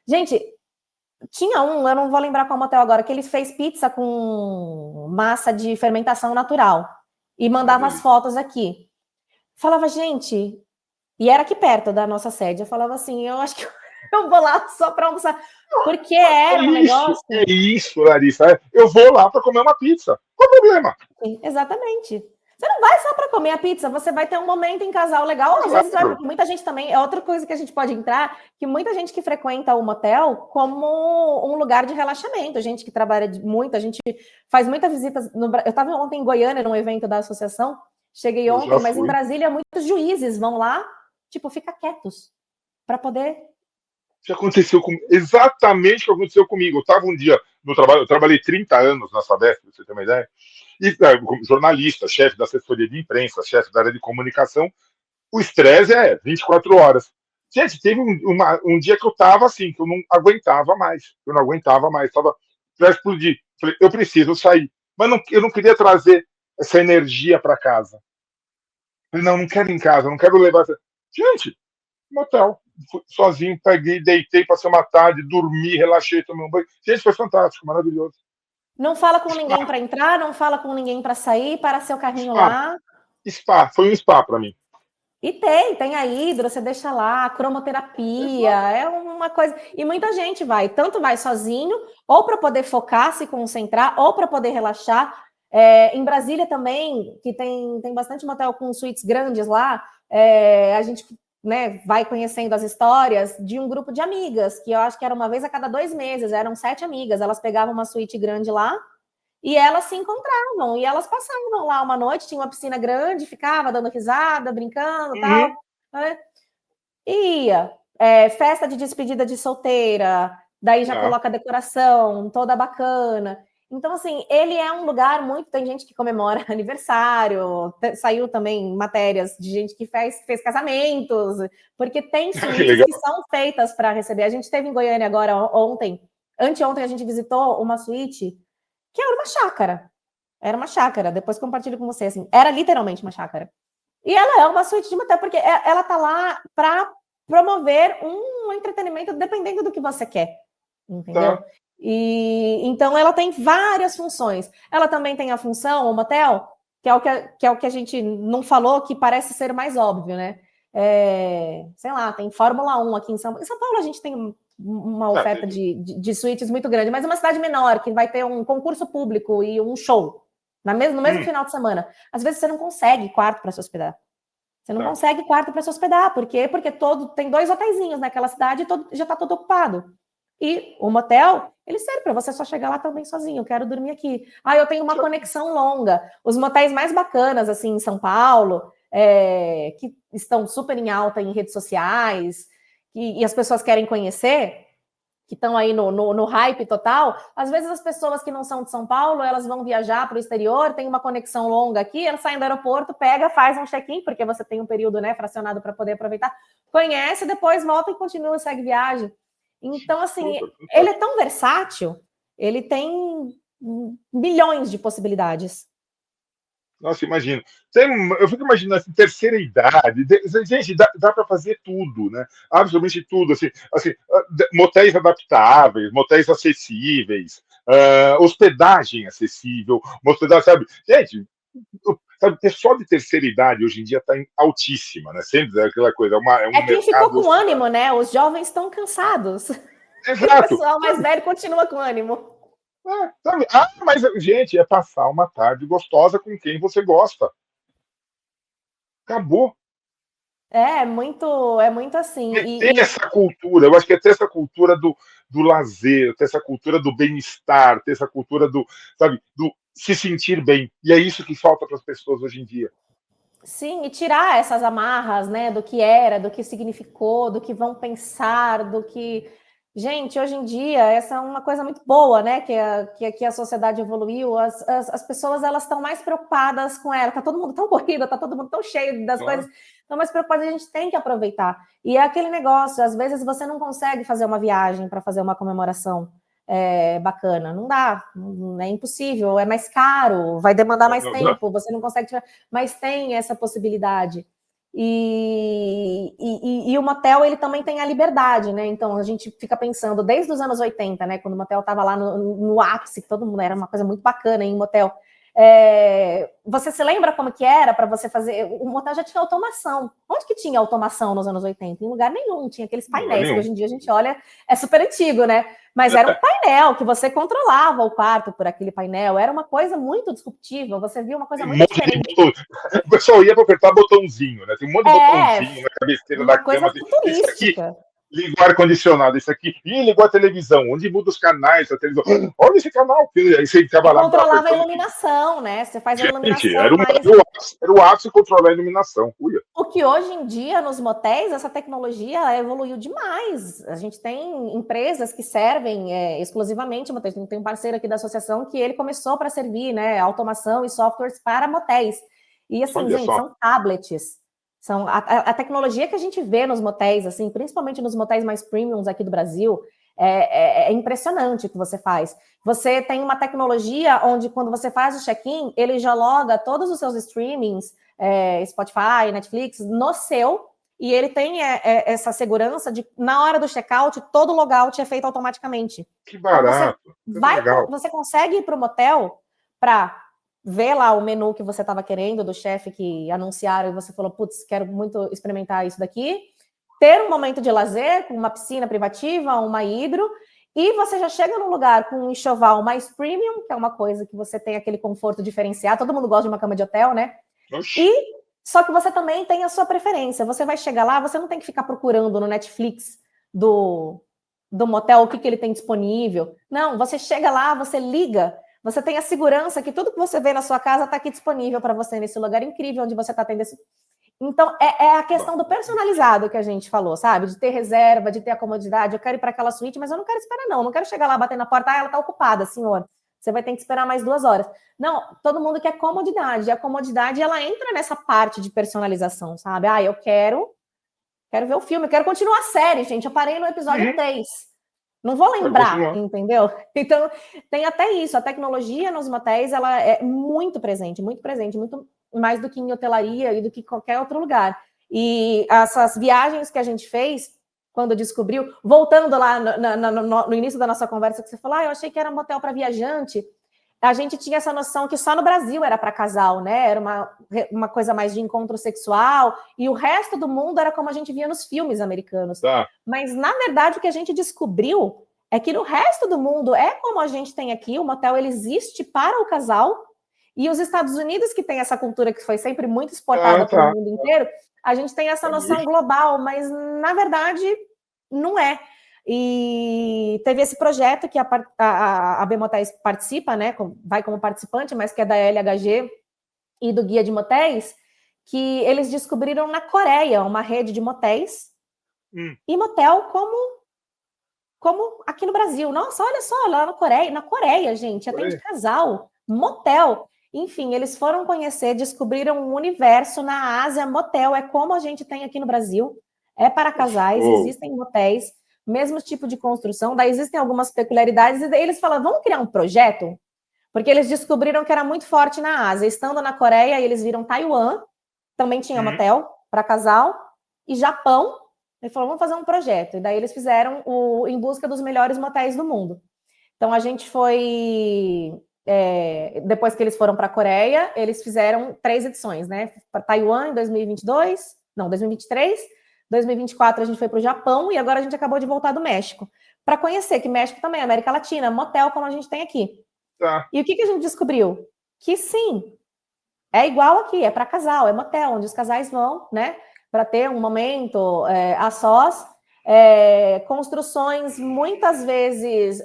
Gente, tinha eu não vou lembrar qual motel agora, que ele fez pizza com massa de fermentação natural. E mandava as fotos aqui. Falava, gente... E era aqui perto da nossa sede. Eu falava assim, eu acho que eu vou lá só para almoçar. Porque era um negócio... É isso, Larissa. Eu vou lá para comer uma pizza. Qual o problema? Sim, exatamente. Você não vai só para comer a pizza, você vai ter um momento em casal legal. Às vezes vai, porque muita gente também... É outra coisa que a gente pode entrar, que muita gente que frequenta o motel como um lugar de relaxamento. Gente que trabalha muito, a gente faz muitas visitas... Eu estava ontem em Goiânia, num evento da associação, cheguei ontem, mas em Brasília muitos juízes vão lá, tipo, fica quietos, para poder... Que aconteceu exatamente o que aconteceu comigo. Eu estava um dia no trabalho, eu trabalhei 30 anos na Sabesp, pra você ter uma ideia, e como jornalista, chefe da assessoria de imprensa, chefe da área de comunicação, o estresse é 24 horas. Gente, teve um dia que eu estava assim, que eu não aguentava mais. Eu não aguentava mais, estava para explodir. Falei, eu preciso sair. Mas eu não queria trazer essa energia para casa. Falei, não quero ir em casa, não quero levar. Gente, motel. Fui sozinho, peguei, deitei, passei uma tarde, dormi, relaxei, tomei um banho. Gente, foi fantástico, maravilhoso. Não fala com ninguém para entrar, não fala com ninguém para sair, para seu carrinho lá. Spa, foi um spa para mim. E tem a hidro, você deixa lá, cromoterapia, é uma coisa. E muita gente vai, tanto vai sozinho, ou para poder focar, se concentrar, ou para poder relaxar. Em Brasília também, que tem bastante motel com suítes grandes lá, a gente né, vai conhecendo as histórias de um grupo de amigas, que eu acho que era uma vez a cada 2 meses, eram 7 amigas, elas pegavam uma suíte grande lá, e elas se encontravam, e elas passavam lá uma noite, tinha uma piscina grande, ficava dando risada, brincando, tal, né? E ia. Festa de despedida de solteira, daí já coloca a decoração toda bacana. Então, assim, ele é um lugar muito... Tem gente que comemora aniversário, saiu também matérias de gente que fez casamentos, porque tem suítes que são feitas para receber. A gente esteve em Goiânia agora ontem, anteontem a gente visitou uma suíte que era uma chácara. Era uma chácara, depois compartilho com você, assim, era literalmente uma chácara. E ela é uma suíte de motel, porque ela tá lá para promover um entretenimento dependendo do que você quer, entendeu? Tá. E então ela tem várias funções. Ela também tem a função, o motel, que é o que a gente não falou, que parece ser mais óbvio, né? Sei lá, tem Fórmula 1 aqui em São Paulo. Em São Paulo a gente tem uma oferta de suítes muito grande, mas uma cidade menor, que vai ter um concurso público e um show no mesmo final de semana. Às vezes você não consegue quarto para se hospedar. Você não consegue quarto para se hospedar. Por quê? Porque tem 2 hotéisinhos naquela cidade e já está todo ocupado. E o motel, ele serve para você só chegar lá também sozinho. Eu quero dormir aqui. Eu tenho uma conexão longa. Os motéis mais bacanas, assim, em São Paulo, que estão super em alta em redes sociais, e as pessoas querem conhecer, que estão aí no hype total, às vezes as pessoas que não são de São Paulo, elas vão viajar para o exterior, tem uma conexão longa aqui, elas saem do aeroporto, pega, faz um check-in, porque você tem um período, né, fracionado para poder aproveitar, conhece, depois volta e continua, segue viagem. Então, assim, ele é tão versátil, ele tem milhões de possibilidades. Nossa, imagino. Eu fico imaginando assim, terceira idade. Gente, dá para fazer tudo, né? Absolutamente tudo. Assim, motéis adaptáveis, motéis acessíveis, hospedagem acessível, hospedagem, sabe? Gente, sabe, pessoal de terceira idade hoje em dia está altíssima, né? Sempre aquela coisa. Quem ficou com ânimo, né? Os jovens estão cansados. Exato. O pessoal mais velho continua com ânimo. Sabe? Mas, gente, é passar uma tarde gostosa com quem você gosta. Acabou. É muito assim. Ter essa cultura, eu acho que é ter essa cultura do lazer, ter essa cultura do bem-estar, ter essa cultura sabe, do se sentir bem. E é isso que falta para as pessoas hoje em dia. Sim, e tirar essas amarras, né, do que era, do que significou, do que vão pensar, do que... Gente, hoje em dia, essa é uma coisa muito boa, né, que a sociedade evoluiu, as pessoas, elas estão mais preocupadas com ela, tá todo mundo tão corrido, tá todo mundo tão cheio das coisas, estão mais preocupados, a gente tem que aproveitar. E é aquele negócio, às vezes você não consegue fazer uma viagem para fazer uma comemoração bacana, não dá, é impossível, é mais caro, vai demandar mais tempo, você não consegue tirar, mas tem essa possibilidade. E o motel, ele também tem a liberdade, né? Então, a gente fica pensando, desde os anos 80, né? Quando o motel estava lá no ápice, que todo mundo era uma coisa muito bacana em motel. Você se lembra como que era para você fazer? O motel já tinha automação. Onde que tinha automação nos anos 80? Em lugar nenhum. Tinha aqueles painéis que hoje em dia a gente olha, é super antigo, né? Mas era um painel que você controlava o quarto por aquele painel. Era uma coisa muito disruptiva. Você viu uma coisa muito diferente. O pessoal ia para apertar botãozinho, né? Tem um monte de botãozinho na cabeceira da cama. Isso aqui, liga o ar-condicionado, isso aqui. Ligou a televisão. Onde muda os canais da televisão? Olha esse canal. Aí você controlava a iluminação, né? Você faz a iluminação. Era o ápice controlar a iluminação. Uia. O que hoje em dia, nos motéis, essa tecnologia evoluiu demais. A gente tem empresas que servem exclusivamente motéis. Tem um parceiro aqui da associação que ele começou para servir, né, automação e softwares para motéis. E assim, olha, gente, são tablets. São a tecnologia que a gente vê nos motéis, assim, principalmente nos motéis mais premiums aqui do Brasil, é impressionante o que você faz. Você tem uma tecnologia onde, quando você faz o check-in, ele já loga todos os seus streamings, Spotify, Netflix, no seu, e ele tem essa segurança de, na hora do check-out, todo logout é feito automaticamente. Que barato. Então você consegue ir para o motel para ver lá o menu que você estava querendo, do chefe que anunciaram, e você falou, putz, quero muito experimentar isso daqui, ter um momento de lazer, com uma piscina privativa, uma hidro, e você já chega num lugar com um enxoval mais premium, que é uma coisa que você tem aquele conforto diferenciado, todo mundo gosta de uma cama de hotel, né? Oxi. E Só que você também tem a sua preferência. Você vai chegar lá, você não tem que ficar procurando no Netflix do motel o que ele tem disponível. Não, você chega lá, você liga, você tem a segurança que tudo que você vê na sua casa está aqui disponível para você nesse lugar incrível onde você está tendo esse... Então, é a questão do personalizado que a gente falou, sabe? De ter reserva, de ter a comodidade. Eu quero ir para aquela suíte, mas eu não quero esperar, não. Eu não quero chegar lá, bater na porta, ela está ocupada, senhor. Você vai ter que esperar mais 2 horas. Não, todo mundo quer comodidade. E a comodidade, ela entra nessa parte de personalização, sabe? Eu quero ver o filme, eu quero continuar a série, gente. Eu parei no episódio 3. Não vou lembrar, entendeu? Então, tem até isso. A tecnologia nos motéis, ela é muito presente, muito mais do que em hotelaria e do que qualquer outro lugar. E essas viagens que a gente fez, quando descobriu, voltando lá no início da nossa conversa, que você falou, eu achei que era motel para viajante. A gente tinha essa noção que só no Brasil era para casal, né? Era uma coisa mais de encontro sexual, e o resto do mundo era como a gente via nos filmes americanos. Tá. Mas, na verdade, o que a gente descobriu é que no resto do mundo é como a gente tem aqui, o motel ele existe para o casal, e os Estados Unidos, que tem essa cultura que foi sempre muito exportada para o mundo inteiro, a gente tem essa noção global, mas, na verdade, não é. E teve esse projeto que a B-Motéis participa, né? Vai como participante, mas que é da LHG e do Guia de Motéis, que eles descobriram na Coreia uma rede de motéis e motel como aqui no Brasil. Nossa, olha só, lá na Coreia, gente, atende casal, motel. Enfim, eles foram conhecer, descobriram um universo na Ásia, motel, é como a gente tem aqui no Brasil, é para casais, existem motéis, mesmo tipo de construção, daí existem algumas peculiaridades, e daí eles falam, vamos criar um projeto? Porque eles descobriram que era muito forte na Ásia. Estando na Coreia, eles viram Taiwan, também tinha motel para casal, e Japão, ele falou, vamos fazer um projeto. E daí eles fizeram Em Busca dos Melhores Motéis do Mundo. Então a gente foi... depois que eles foram para a Coreia, eles fizeram 3 edições, né? Para Taiwan em 2022, não, 2023, 2024 a gente foi para o Japão e agora a gente acabou de voltar do México. Para conhecer que México também é América Latina, motel como a gente tem aqui. Tá. E o que a gente descobriu? Que sim, é igual aqui, é para casal, é motel, onde os casais vão, né? Para ter um momento a sós, construções muitas vezes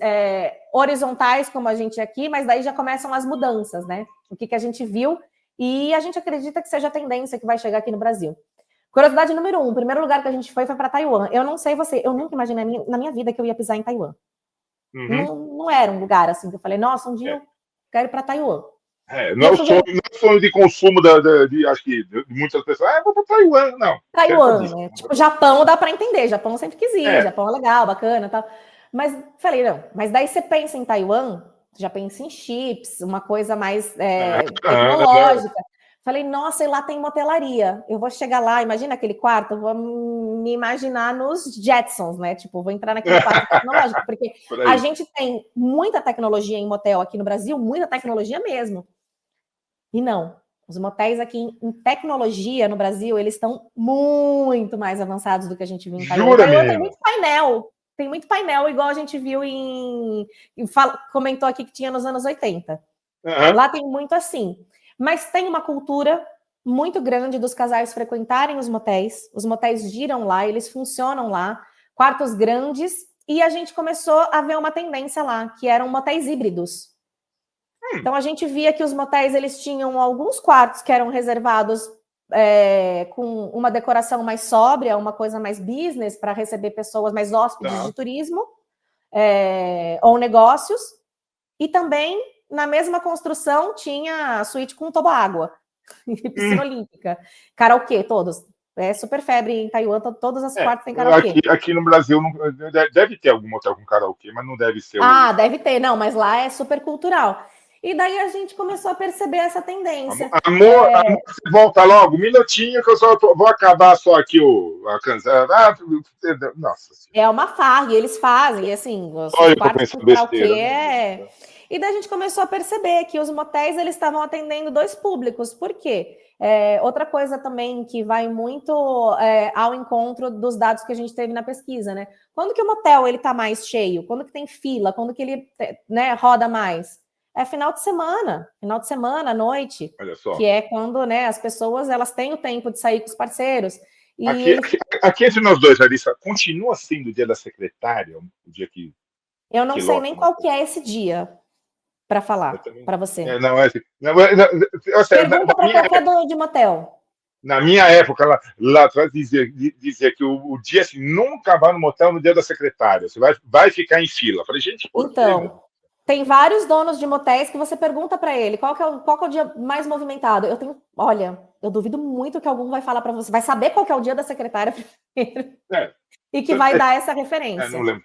horizontais, como a gente aqui, mas daí já começam as mudanças, né? O que a gente viu, e a gente acredita que seja a tendência que vai chegar aqui no Brasil. Curiosidade número 1, o primeiro lugar que a gente foi para Taiwan. Eu não sei você, eu nunca imaginei na minha vida que eu ia pisar em Taiwan. Não era um lugar assim que eu falei, nossa, um dia eu quero ir para Taiwan. Não é o sonho de consumo acho que, de muitas pessoas. Vou para Taiwan, não. Taiwan, né? Tipo, Japão dá para entender, Japão sempre quis ir, Japão é legal, bacana e tal. Mas falei, não, mas daí você pensa em Taiwan, já pensa em chips, uma coisa mais tecnológica. Falei, nossa, e lá tem motelaria. Eu vou chegar lá, imagina aquele quarto, eu vou me imaginar nos Jetsons, né? Tipo, vou entrar naquele quarto tecnológico, porque a gente tem muita tecnologia em motel aqui no Brasil, muita tecnologia mesmo. E não, os motéis aqui em tecnologia no Brasil, eles estão muito mais avançados do que a gente viu em Taiwan. Jura, Taiwan tem muito painel, igual a gente viu comentou aqui que tinha nos anos 80. Lá tem muito assim. Mas tem uma cultura muito grande dos casais frequentarem os motéis giram lá, eles funcionam lá, quartos grandes, e a gente começou a ver uma tendência lá, que eram motéis híbridos. Então a gente via que os motéis eles tinham alguns quartos que eram reservados com uma decoração mais sóbria, uma coisa mais business, para receber pessoas mais hóspedes de turismo ou negócios, e também na mesma construção tinha suíte com toboágua, piscina olímpica, karaokê, todos. É super febre em Taiwan, todas as quartos têm karaokê. Aqui no Brasil não, deve ter algum motel com karaokê, mas não deve ser. Deve ter, não, mas lá é super cultural. E daí a gente começou a perceber essa tendência. Amor, você volta logo, um minutinho que eu só vou acabar só aqui a canção. Nossa. É uma farra, e eles fazem, assim, os quartos com karaokê E daí a gente começou a perceber que os motéis eles estavam atendendo 2 públicos. Por quê? Outra coisa também que vai muito ao encontro dos dados que a gente teve na pesquisa, né? Quando que o motel ele está mais cheio? Quando que tem fila? Quando que ele roda mais? É final de semana, à noite, Olha só. que é quando, né, as pessoas elas têm o tempo de sair com os parceiros. E Aqui, eles, aqui, aqui entre nós dois, Larissa, continua sendo o dia da secretária, o dia eu não que sei lota nem no qual hotel? que é esse dia para Eu falar também. para você. Não, é assim. Não, Pergunta para qualquer dono de motel. na minha época, lá atrás, dizia que o dia assim, nunca vá no motel no dia da secretária. Você vai ficar em fila. Eu falei, gente, por quê, meu? Então, tem vários donos de motéis que você pergunta para ele qual que é o dia mais movimentado. Olha, eu duvido muito que algum vai falar para você, vai saber qual que é o dia da secretária primeiro É, e que vai dar essa não referência. lembro.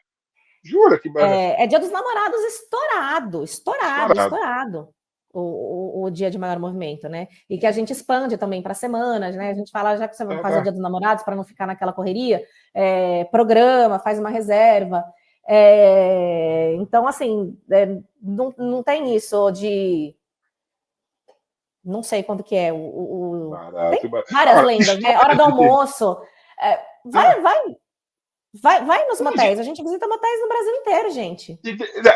Jura que É dia dos namorados estourado, estourado, estourado. estourado. O dia de maior movimento, né? E que a gente expande também para semanas, né? A gente fala, já que você vai Tá, fazer o tá. dia dos namorados, para não ficar naquela correria, programa, faz uma reserva. Então, assim, não tem isso de. Não sei quando que é. Tem Barato, barato. várias Agora, lendas, né? Hora história do de. almoço. É, Ah, vai nos motéis. A gente visita motéis no Brasil inteiro, gente.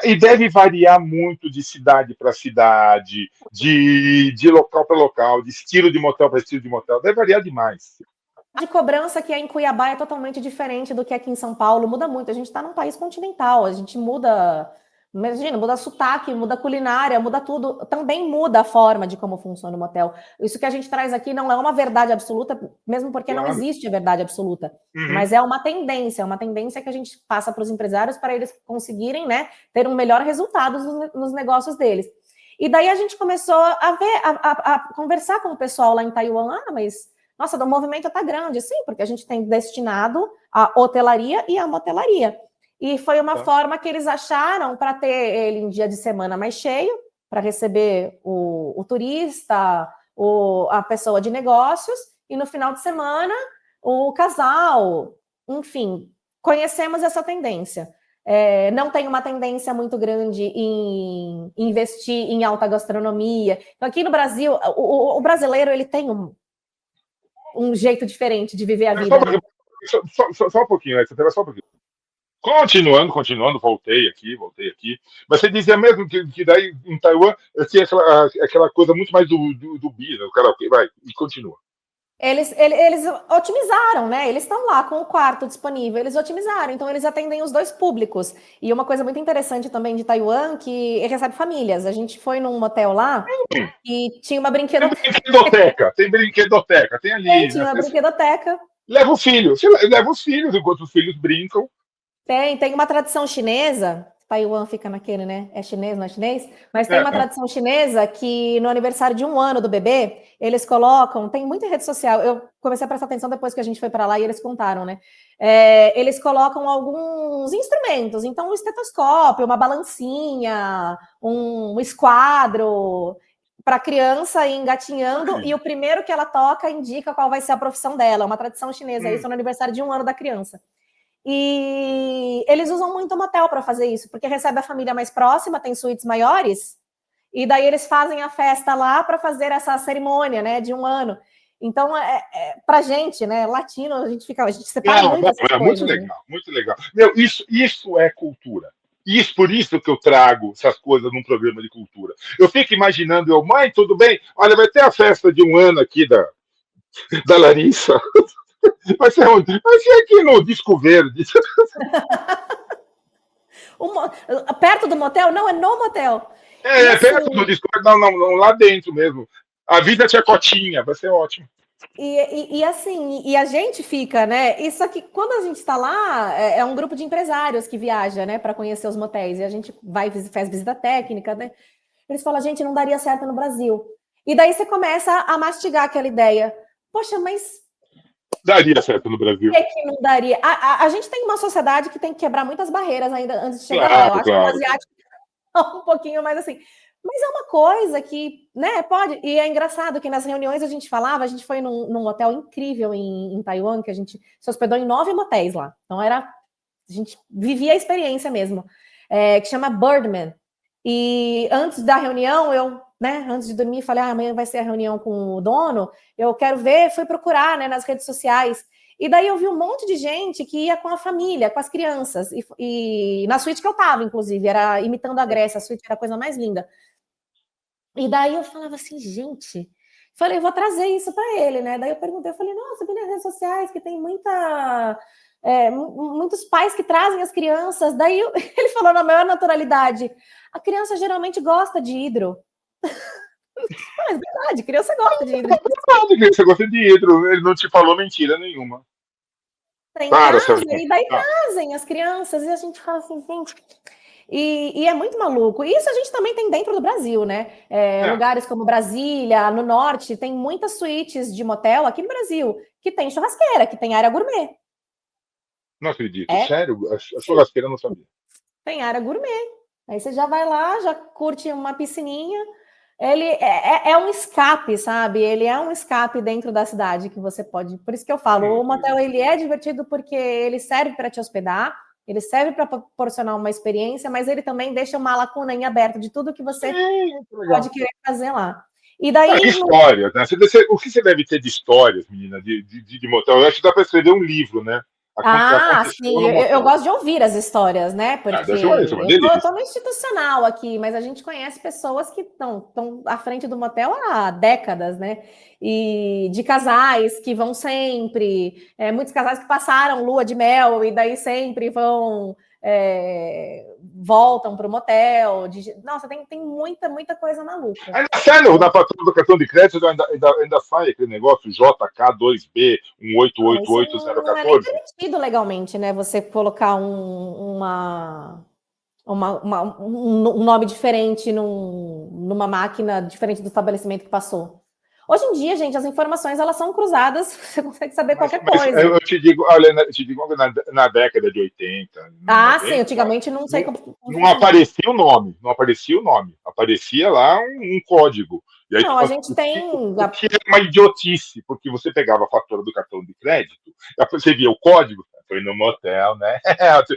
e deve variar muito de cidade para cidade, de local para local, de estilo de motel para estilo de motel. Deve variar demais. De cobrança que é em Cuiabá é totalmente diferente do que aqui em São Paulo, muda muito. A gente está num país continental, a gente muda, imagina, muda sotaque, muda culinária, muda tudo. Também muda a forma de como funciona o motel. Isso que a gente traz aqui não é uma verdade absoluta, mesmo porque não Claro. existe a verdade absoluta. Uhum. Mas é uma tendência que a gente passa para os empresários para eles conseguirem, né, ter um melhor resultado nos negócios deles. E daí a gente começou a ver, a conversar com o pessoal lá em Taiwan. Mas nossa, o movimento está grande, sim, porque a gente tem destinado a hotelaria e a motelaria. E foi uma Tá. forma que eles acharam para ter ele em dia de semana mais cheio, para receber o turista, a pessoa de negócios, e no final de semana o casal. Enfim, conhecemos essa tendência. Não tem uma tendência muito grande em investir em alta gastronomia. Então, aqui no Brasil, o brasileiro ele tem um jeito diferente de viver a vida, né? Só um pouquinho, né? Só um pouquinho. Continuando, voltei aqui. Mas você dizia mesmo que daí em Taiwan tinha aquela coisa muito mais do business, o karaokê, vai, e continua. Eles otimizaram, né? Eles estão lá com o quarto disponível, eles otimizaram, então eles atendem os dois públicos. E uma coisa muito interessante também de Taiwan, que recebe famílias. A gente foi num motel lá e tinha uma Tem brinquedoteca, tem ali, tinha né? uma brinquedoteca. Leva o filho, você leva os filhos, enquanto os filhos brincam. Tem uma tradição chinesa, Taiwan fica naquele, né? É chinês, não é chinês? Mas tem uma É, tradição chinesa que no aniversário de 1 ano do bebê, eles colocam, tem muita rede social, eu comecei a prestar atenção depois que a gente foi para lá e eles contaram, né? Eles colocam alguns instrumentos, então um estetoscópio, uma balancinha, um esquadro, para a criança ir engatinhando, e o primeiro que ela toca indica qual vai ser a profissão dela. É uma tradição chinesa, isso no aniversário de 1 ano da criança. E eles usam muito o motel para fazer isso, porque recebe a família mais próxima, tem suítes maiores, e daí eles fazem a festa lá para fazer essa cerimônia, né, de 1 ano. Então, para gente, né, latino, a gente separa não, muito essas muito coisas, né? legal, muito legal. Meu, isso é cultura. Por isso que eu trago essas coisas num programa de cultura. Eu fico imaginando, mãe, tudo bem? Olha, vai ter a festa de 1 ano aqui da Larissa. Vai ser onde? Vai ser aqui no Disco Verde. Perto do motel? Não, é no motel. E É perto do assim, Disco Verde, não, lá dentro mesmo. A vida tinha cotinha, vai ser ótimo. e a gente fica, né? Isso aqui, quando a gente está lá, é um grupo de empresários que viaja, né, para conhecer os motéis, e a gente faz visita técnica, né? Eles falam, gente, não daria certo no Brasil. E daí você começa a mastigar aquela ideia. Poxa, mas Daria certo no Brasil. por que não daria? A gente tem uma sociedade que tem que quebrar muitas barreiras ainda antes de chegar lá. Eu Claro, acho que o claro. asiático é um pouquinho mais assim. Mas é uma coisa que, né, pode. E é engraçado que nas reuniões a gente falava, a gente foi num hotel incrível em Taiwan, que a gente se hospedou em 9 motéis lá. Então a gente vivia a experiência mesmo, que chama Birdman. E antes da reunião, né, antes de dormir, falei, amanhã vai ser a reunião com o dono, eu quero ver, fui procurar, né, nas redes sociais. E daí eu vi um monte de gente que ia com a família, com as crianças. E na suíte que eu tava, inclusive, era imitando a Grécia, a suíte era a coisa mais linda. E daí eu falava assim, gente, falei, vou trazer isso para ele, né? Daí eu perguntei, eu falei, nossa, vi nas redes sociais que tem muitos pais que trazem as crianças. Daí ele falou na maior naturalidade, a criança geralmente gosta de hidro. Mas é verdade, criança gosta de hidro. Você gosta de hidro, ele não te falou mentira nenhuma. Em Para, casa, Sérgio. e daí Ah, trazem as crianças, e a gente fala assim, gente. E é muito maluco. Isso a gente também tem dentro do Brasil, né? é, Lugares como Brasília, no norte, tem muitas suítes de motel aqui no Brasil que tem churrasqueira, que tem área gourmet. não acredito. É, Sério? A sim, churrasqueira eu não sabia. tem área gourmet. Aí você já vai lá, já curte uma piscininha. Ele é um escape, sabe? Ele é um escape dentro da cidade que você pode. Por isso que eu falo, o motel ele é divertido porque ele serve para te hospedar, ele serve para proporcionar uma experiência, mas ele também deixa uma lacuna em aberto de tudo que você Sim, muito pode legal. querer fazer lá. E Ah, daí, histórias, né? O que você deve ter de histórias, menina, de motel? Eu acho que dá para escrever um livro, né? Aconteceu sim, no eu motel. gosto de ouvir as histórias, né? Ah, Porque deve ser uma eu delícia. tô no institucional aqui, mas a gente conhece pessoas que estão à frente do motel há décadas, né? E de casais que vão sempre, muitos casais que passaram lua de mel e daí sempre voltam para o motel. Nossa, tem muita coisa maluca. Ainda sai na fatura do cartão de crédito, ainda sai aquele negócio JK2B Não, isso não é nem 1888014. permitido legalmente, né? Você colocar um nome diferente numa máquina diferente do estabelecimento que passou. Hoje em dia, gente, as informações elas são cruzadas, você consegue saber qualquer Mas coisa. eu te digo, olha, eu te digo na década de 80, Ah, sim, 90, antigamente não sei não, como não funcionava. aparecia o nome, não aparecia o nome, aparecia lá um código. E aí, Não, a gente tem. o que é uma idiotice, porque você pegava a fatura do cartão de crédito, você via o código, foi no motel, né?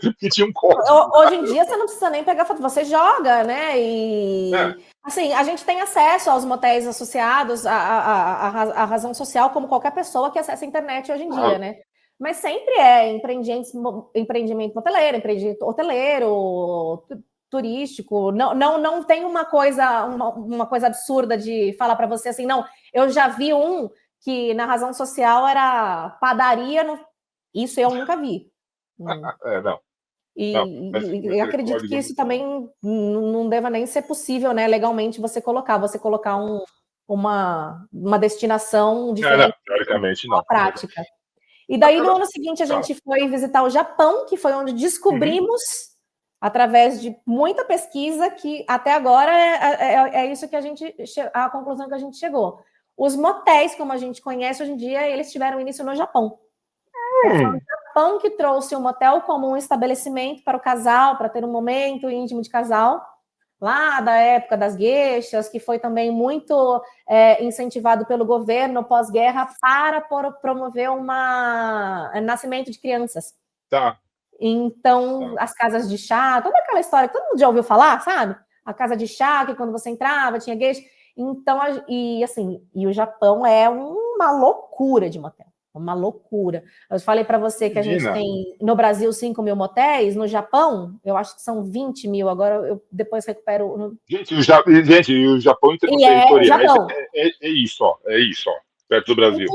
Porque tinha um código. Hoje em dia você não precisa nem pegar foto, você joga, né? É, E assim, a gente tem acesso aos motéis associados à razão social, como qualquer pessoa que acessa a internet hoje em dia, claro. né? Mas sempre é empreendimento hoteleiro, empreendimento hoteleiro, turístico. Não tem uma coisa absurda de falar para você assim, não. Eu já vi um que na razão social era padaria, isso eu nunca vi. Não, não, E mas é acredito que código isso muito bom. também não deva nem ser possível, né, legalmente, você colocar uma destinação Não, diferente teoricamente da não. prática. E daí, no Agora, ano seguinte, a fala. gente foi visitar o Japão, que foi onde Uhum. descobrimos, através de muita pesquisa, que até agora é isso que a conclusão que a gente chegou. Os motéis, como a gente conhece hoje em dia, eles tiveram início no Japão. Então, foi o Hum, Japão que trouxe o motel como um estabelecimento para o casal, para ter um momento íntimo de casal, lá da época das gueixas, que foi também muito incentivado pelo governo pós-guerra para promover nascimento de crianças. tá, Então, tá. as casas de chá, toda aquela história que todo mundo já ouviu falar, sabe? A casa de chá, que quando você entrava tinha gueixa. Então, e o Japão é uma loucura de motel. Uma loucura. Eu falei para você que a gente Menina, tem no Brasil 5 mil motéis, no Japão, eu acho que são 20 mil. Agora eu depois recupero. gente, o Japão em termos E é o territoriais Japão. é isso, ó, é isso, ó, perto do Brasil.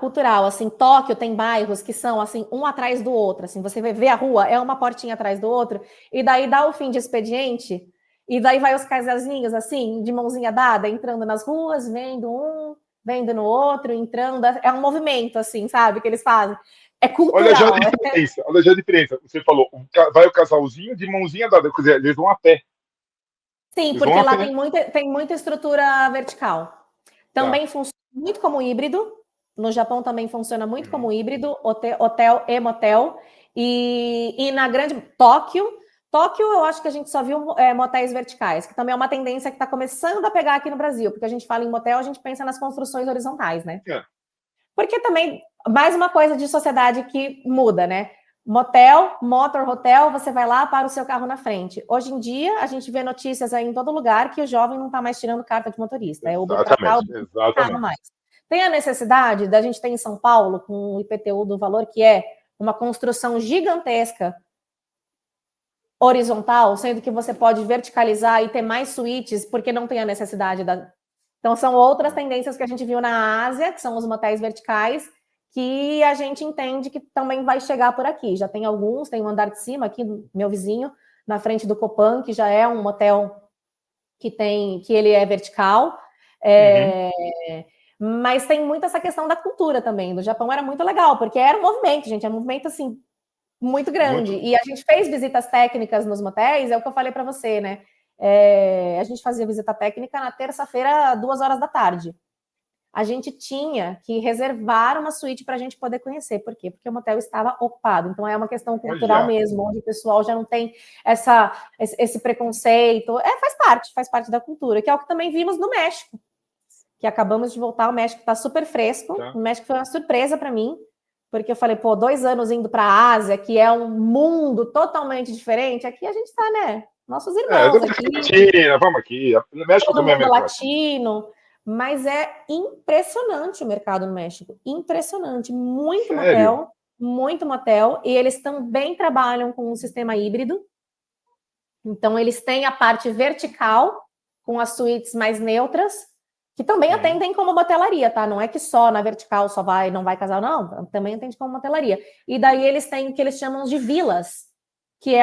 Cultural, assim, Tóquio tem bairros que são, assim, um atrás do outro, assim, você vê a rua, é uma portinha atrás do outro, e daí dá o fim de expediente, e daí vai os casalzinhos, assim, de mãozinha dada, entrando nas ruas, vendo um, vendo no outro, entrando, é um movimento, assim, sabe, que eles fazem. É Olha já a cultural. diferença, olha já a diferença. Você falou, vai o casalzinho de mãozinha dada, quer dizer, eles vão a pé. Sim, Eles vão porque a lá pé. tem muita estrutura vertical. Tá. Também funciona muito como híbrido. No Japão também funciona muito Uhum. como híbrido, hotel e motel. E na grande Tóquio, eu acho que a gente só viu motéis verticais, que também é uma tendência que está começando a pegar aqui no Brasil, porque a gente fala em motel, a gente pensa nas construções horizontais, né? É. Porque também, mais uma coisa de sociedade que muda, né? Motel, motor hotel, você vai lá para o seu carro na frente. Hoje em dia, a gente vê notícias aí em todo lugar que o jovem não está mais tirando carta de motorista. É Uber para cá, Exatamente, Uber para cá, não exatamente. mais. Tem a necessidade da gente ter em São Paulo, com o IPTU do valor que é uma construção gigantesca horizontal, sendo que você pode verticalizar e ter mais suítes, porque não tem a necessidade da... Então, são outras tendências que a gente viu na Ásia, que são os motéis verticais, que a gente entende que também vai chegar por aqui. Já tem alguns, tem um andar de cima aqui, meu vizinho, na frente do Copan, que já é um motel que ele é vertical. Mas tem muito essa questão da cultura também. Do Japão era muito legal, porque era um movimento, gente, é um movimento assim muito grande. E a gente fez visitas técnicas nos motéis, é o que eu falei para você, né? A gente fazia visita técnica na terça-feira, 2 horas da tarde. A gente tinha que reservar uma suíte para a gente poder conhecer. Por quê? Porque o motel estava ocupado. Então, é uma questão cultural mesmo, onde o pessoal já não tem esse preconceito. Faz parte da cultura, que é o que também vimos no México, que acabamos de voltar. O México está super fresco. Tá. O México foi uma surpresa para mim, porque eu falei, 2 anos indo para a Ásia, que é um mundo totalmente diferente. Aqui a gente está, né? Nossos irmãos aqui. Latina, vamos aqui. O México todo também mundo é latino. Mas é impressionante o mercado no México. Impressionante. Muito motel. E eles também trabalham com um sistema híbrido. Então, eles têm a parte vertical, com as suítes mais neutras, que também atendem como motelaria, tá? Não é que só na vertical não vai casar, não. Também atende como motelaria. E daí eles têm o que eles chamam de vilas, que é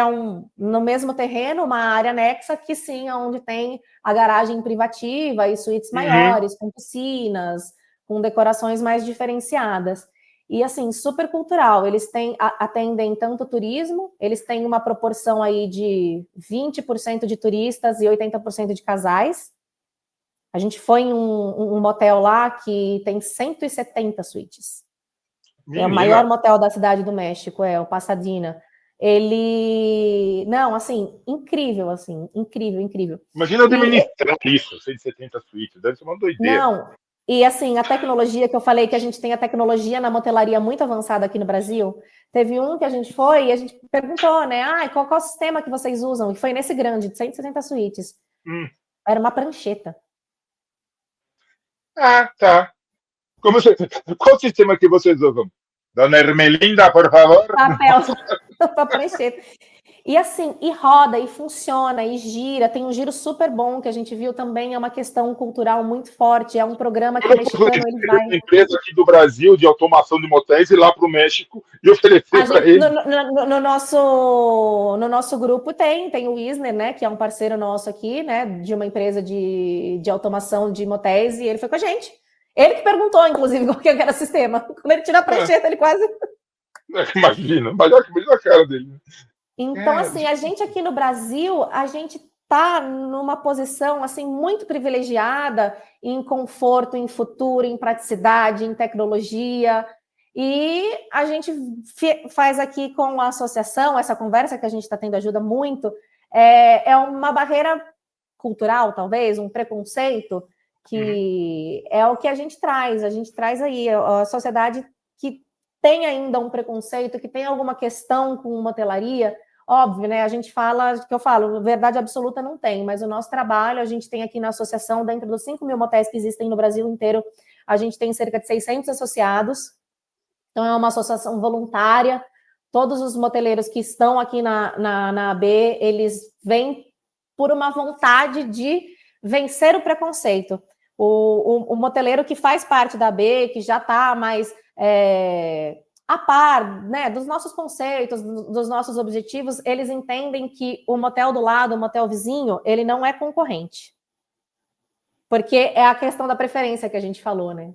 no mesmo terreno, uma área anexa, que sim, onde tem a garagem privativa e suítes maiores, com piscinas, com decorações mais diferenciadas. E, assim, super cultural. Eles atendem tanto turismo, eles têm uma proporção aí de 20% de turistas e 80% de casais. A gente foi em um motel lá que tem 170 suítes. É o maior motel da Cidade do México, o Pasadena. Não, assim, incrível, incrível. Imagina administrar isso, 170 suítes, deve ser uma doideira. Não, e assim, a tecnologia que eu falei, que a gente tem a tecnologia na motelaria muito avançada aqui no Brasil, teve um que a gente foi e a gente perguntou, né, qual é o sistema que vocês usam? E foi nesse grande, de 170 suítes. Era uma prancheta. Tá. Qual sistema que vocês usam? Dona Ermelinda, por favor. Papel para prancheta. E assim, e roda, e funciona, e gira. Tem um giro super bom que a gente viu também. É uma questão cultural muito forte. É um programa que o mexicano ele vai... Uma empresa aqui do Brasil de automação de motéis ir lá para o México e oferecer para eles. No nosso grupo tem o Wisner, né, que é um parceiro nosso aqui, né, de uma empresa de automação de motéis, e ele foi com a gente. Ele que perguntou, inclusive, qual que era o sistema. Quando ele tirou a prancheta, ele quase... Imagina a cara dele. Então, assim, a gente aqui no Brasil, a gente está numa posição, assim, muito privilegiada em conforto, em futuro, em praticidade, em tecnologia. E a gente faz aqui com a associação, essa conversa que a gente está tendo ajuda muito, é uma barreira cultural, talvez, um preconceito, que é o que a gente traz. A gente traz aí a sociedade que tem ainda um preconceito, que tem alguma questão com motelaria. Óbvio, né? A gente fala, que eu falo, verdade absoluta não tem, mas o nosso trabalho, a gente tem aqui na associação, dentro dos 5.000 motéis que existem no Brasil inteiro, a gente tem cerca de 600 associados. Então, é uma associação voluntária. Todos os moteleiros que estão aqui na AB, eles vêm por uma vontade de vencer o preconceito. O moteleiro que faz parte da AB, que já está mais a par, né, dos nossos conceitos, dos nossos objetivos, eles entendem que o motel do lado, o motel vizinho, ele não é concorrente. Porque é a questão da preferência que a gente falou, né?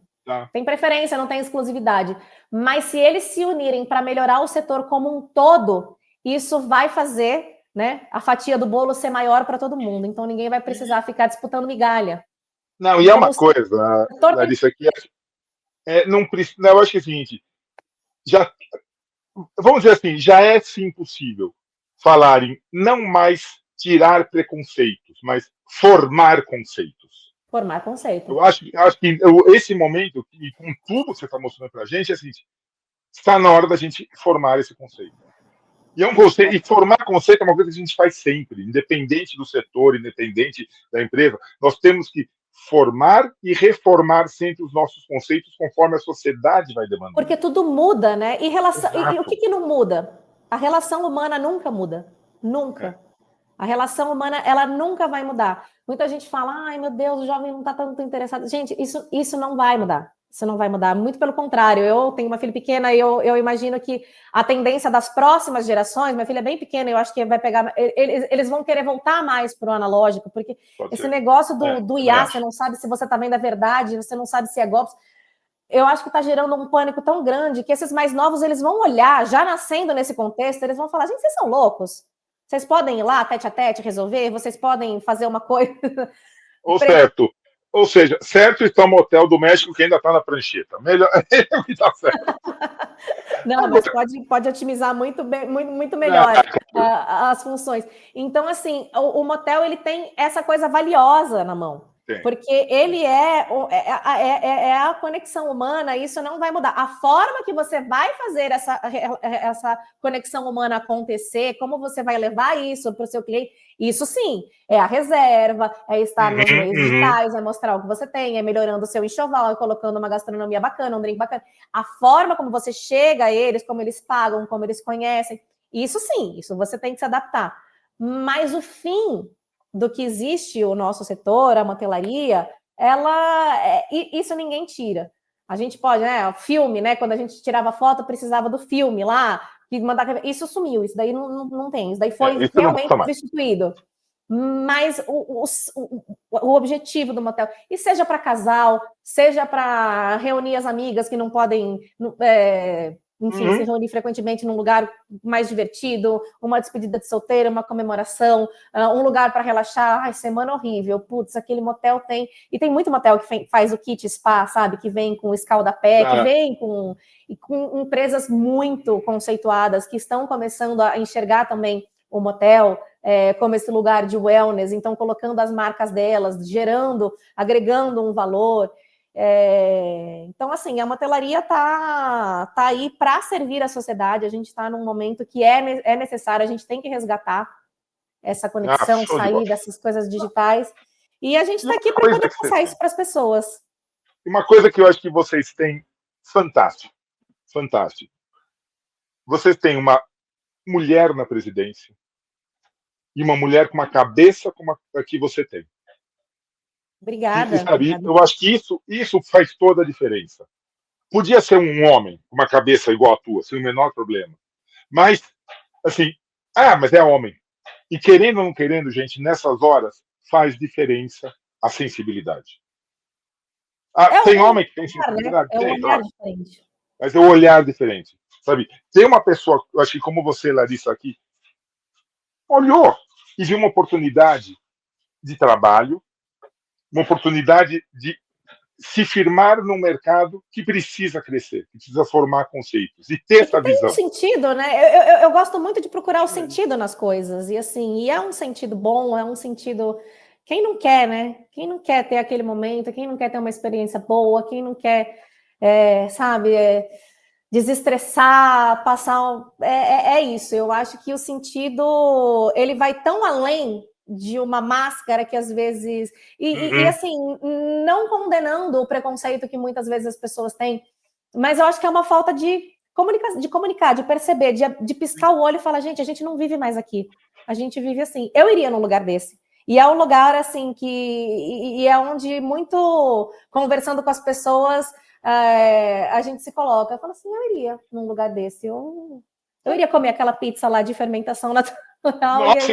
Tem preferência, não tem exclusividade. Mas se eles se unirem para melhorar o setor como um todo, isso vai fazer, né, a fatia do bolo ser maior para todo mundo. Então ninguém vai precisar ficar disputando migalha. Não, e é uma coisa, Larissa, aqui não precisa. Eu acho que é o seguinte, vamos dizer assim, já é sim possível falar em não mais tirar preconceitos, mas formar conceitos. Formar conceito. Eu acho que esse momento, e com tudo que você está mostrando para a gente, é assim, está na hora da gente formar esse conceito. E formar conceito é uma coisa que a gente faz sempre, independente do setor, independente da empresa. Nós temos que formar e reformar sempre os nossos conceitos conforme a sociedade vai demandando. Porque tudo muda, né? E o que não muda? A relação humana nunca muda. Nunca. A relação humana, ela nunca vai mudar. Muita gente fala, ai meu Deus, o jovem não está tanto interessado. Gente, isso não vai mudar. Isso não vai mudar. Muito pelo contrário. Eu tenho uma filha pequena e eu imagino que a tendência das próximas gerações, minha filha é bem pequena, eu acho que vai pegar. Eles vão querer voltar mais para o analógico, porque esse negócio do IA, você não sabe se você está vendo a verdade, você não sabe se é golpe. Eu acho que está gerando um pânico tão grande que esses mais novos, eles vão olhar, já nascendo nesse contexto, eles vão falar, gente, vocês são loucos? Vocês podem ir lá, tete a tete, resolver? Vocês podem fazer uma coisa... Ou seja, certo está o motel do México que ainda está na prancheta. Melhor é o que está certo. Não, mas pode otimizar muito melhor as funções. Então, assim, o motel, ele tem essa coisa valiosa na mão. Porque ele é a conexão humana, isso não vai mudar. A forma que você vai fazer essa conexão humana acontecer, como você vai levar isso para o seu cliente, isso sim, é a reserva, é estar nos meios digitais, é mostrar o que você tem, é melhorando o seu enxoval, é colocando uma gastronomia bacana, um drink bacana. A forma como você chega a eles, como eles pagam, como eles conhecem, isso sim, isso você tem que se adaptar. Mas o fim do que existe o nosso setor, a motelaria, isso ninguém tira. A gente pode, né? Filme, né? Quando a gente tirava foto, precisava do filme lá, que mandar. Isso sumiu, isso daí não tem, isso daí foi realmente substituído. Mas o objetivo do motel, e seja para casal, seja para reunir as amigas que não podem. Enfim, se reunir frequentemente num lugar mais divertido, uma despedida de solteiro, uma comemoração, um lugar para relaxar. Ai, semana horrível, putz, aquele motel tem... E tem muito motel que faz o kit spa, sabe? Que vem com escaldapé, que vem com empresas muito conceituadas, que estão começando a enxergar também o motel como esse lugar de wellness, então colocando as marcas delas, agregando um valor... Então, assim, a motelaria tá aí para servir a sociedade. A gente está num momento que é necessário, a gente tem que resgatar essa conexão, sair dessas coisas digitais, e a gente está aqui para poder passar isso para as pessoas. Uma coisa que eu acho que vocês têm fantástico. Vocês têm uma mulher na presidência e uma mulher com uma cabeça como a que você tem. Obrigada. Eu acho que isso faz toda a diferença. Podia ser um homem com uma cabeça igual a tua, sem o menor problema. Mas, assim, mas é homem. E querendo ou não querendo, gente, nessas horas faz diferença a sensibilidade. Tem homem que tem sensibilidade? É um olhar diferente. Mas é um olhar diferente. Sabe? Tem uma pessoa, eu acho que como você, Larissa, aqui, olhou e viu uma oportunidade de trabalho, uma oportunidade de se firmar num mercado que precisa crescer, que precisa formar conceitos e ter essa visão. Tem um sentido, né? Eu gosto muito de procurar o sentido nas coisas, e assim, é um sentido bom, é um sentido... Quem não quer, né? Quem não quer ter aquele momento, quem não quer ter uma experiência boa, quem não quer, desestressar, passar... É isso, eu acho que o sentido, ele vai tão além de uma máscara que às vezes... E assim, não condenando o preconceito que muitas vezes as pessoas têm, mas eu acho que é uma falta de comunicar, de perceber, de piscar o olho e falar, gente, a gente não vive mais aqui, a gente vive assim. Eu iria num lugar desse. E é um lugar, assim, e é onde muito, conversando com as pessoas, a gente se coloca. Eu falo assim, eu iria num lugar desse. Eu iria comer aquela pizza lá de fermentação natural. Nossa,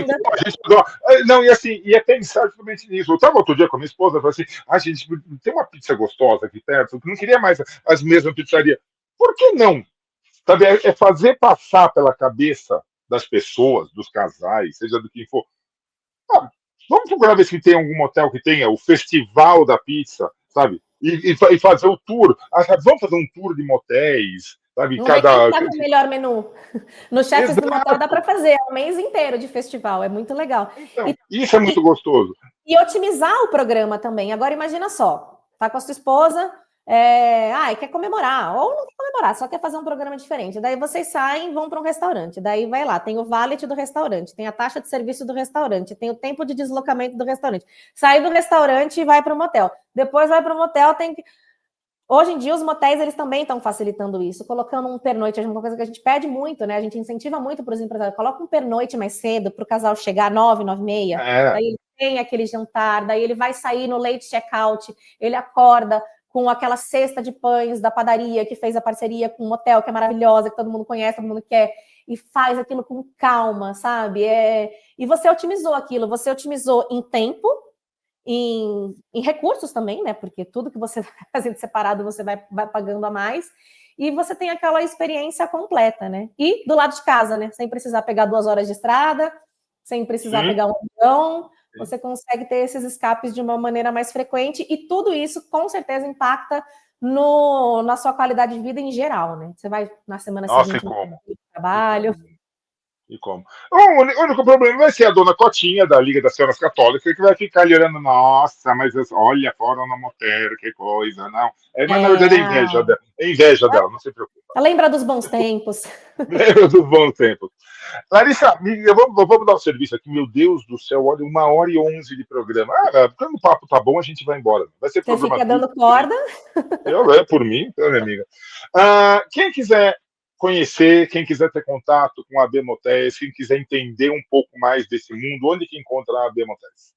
e assim, ia pensar justamente nisso. Eu estava outro dia com a minha esposa, falei assim, gente, tem uma pizza gostosa aqui perto, eu não queria mais as mesmas pizzarias. Por que não? Sabe, é fazer passar pela cabeça das pessoas, dos casais, seja do que for. Vamos procurar ver se tem algum motel que tenha o festival da pizza, sabe? E fazer o tour. Vamos fazer um tour de motéis, sabe? Quem tá com o melhor menu. No Chefes do Motel dá para fazer um mês inteiro de festival, é muito legal. Então, isso é muito gostoso. E otimizar o programa também. Agora imagina só, tá com a sua esposa, quer comemorar, ou não quer comemorar, só quer fazer um programa diferente. Daí vocês saem e vão para um restaurante. Daí vai lá, tem o valet do restaurante, tem a taxa de serviço do restaurante, tem o tempo de deslocamento do restaurante. Sai do restaurante e vai para o motel. Depois vai para o motel, tem que... Hoje em dia, os motéis, eles também estão facilitando isso, colocando um pernoite, é uma coisa que a gente pede muito, né? A gente incentiva muito para os empresários, coloca um pernoite mais cedo, para o casal chegar 9, 9h30, É. daí ele tem aquele jantar, daí ele vai sair no late check-out, ele acorda com aquela cesta de pães da padaria que fez a parceria com um motel, que é maravilhosa, que todo mundo conhece, todo mundo quer, e faz aquilo com calma, sabe? E você otimizou aquilo, você otimizou em tempo, em recursos também, né? Porque tudo que você vai fazendo separado, você vai pagando a mais. E você tem aquela experiência completa, né? E do lado de casa, né? Sem precisar pegar 2 horas de estrada, sem precisar pegar um avião, você consegue ter esses escapes de uma maneira mais frequente, e tudo isso, com certeza, impacta na sua qualidade de vida em geral, né? Você vai na semana seguinte no trabalho. E como? O único problema vai ser a dona Cotinha, da Liga das Senhoras Católicas, que vai ficar ali olhando, nossa, mas olha, fora na Montero, que coisa, não. Mas na verdade é inveja dela, não se preocupa. Lembra dos bons tempos. Lembra dos bons tempos. Larissa, vamos dar um serviço aqui, meu Deus do céu, olha, 1h11 de programa. Quando o papo tá bom, a gente vai embora. Vai ser Você fica dando corda. Por mim, minha amiga. Quem quiser conhecer, quem quiser ter contato com a AB Motéis, quem quiser entender um pouco mais desse mundo, onde que encontra a AB Motéis?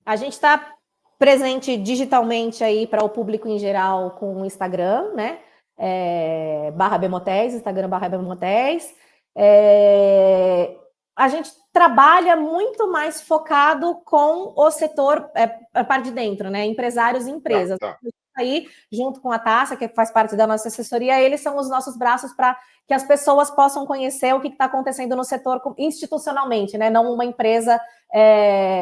A gente está presente digitalmente aí para o público em geral com o Instagram, né? /Bmotéis, Instagram /Bmotéis. A gente trabalha muito mais focado com o setor, a parte de dentro, né? Empresários e empresas. Tá. Aí, junto com a Tássia, que faz parte da nossa assessoria, eles são os nossos braços para que as pessoas possam conhecer o que está acontecendo no setor institucionalmente, né? Não uma empresa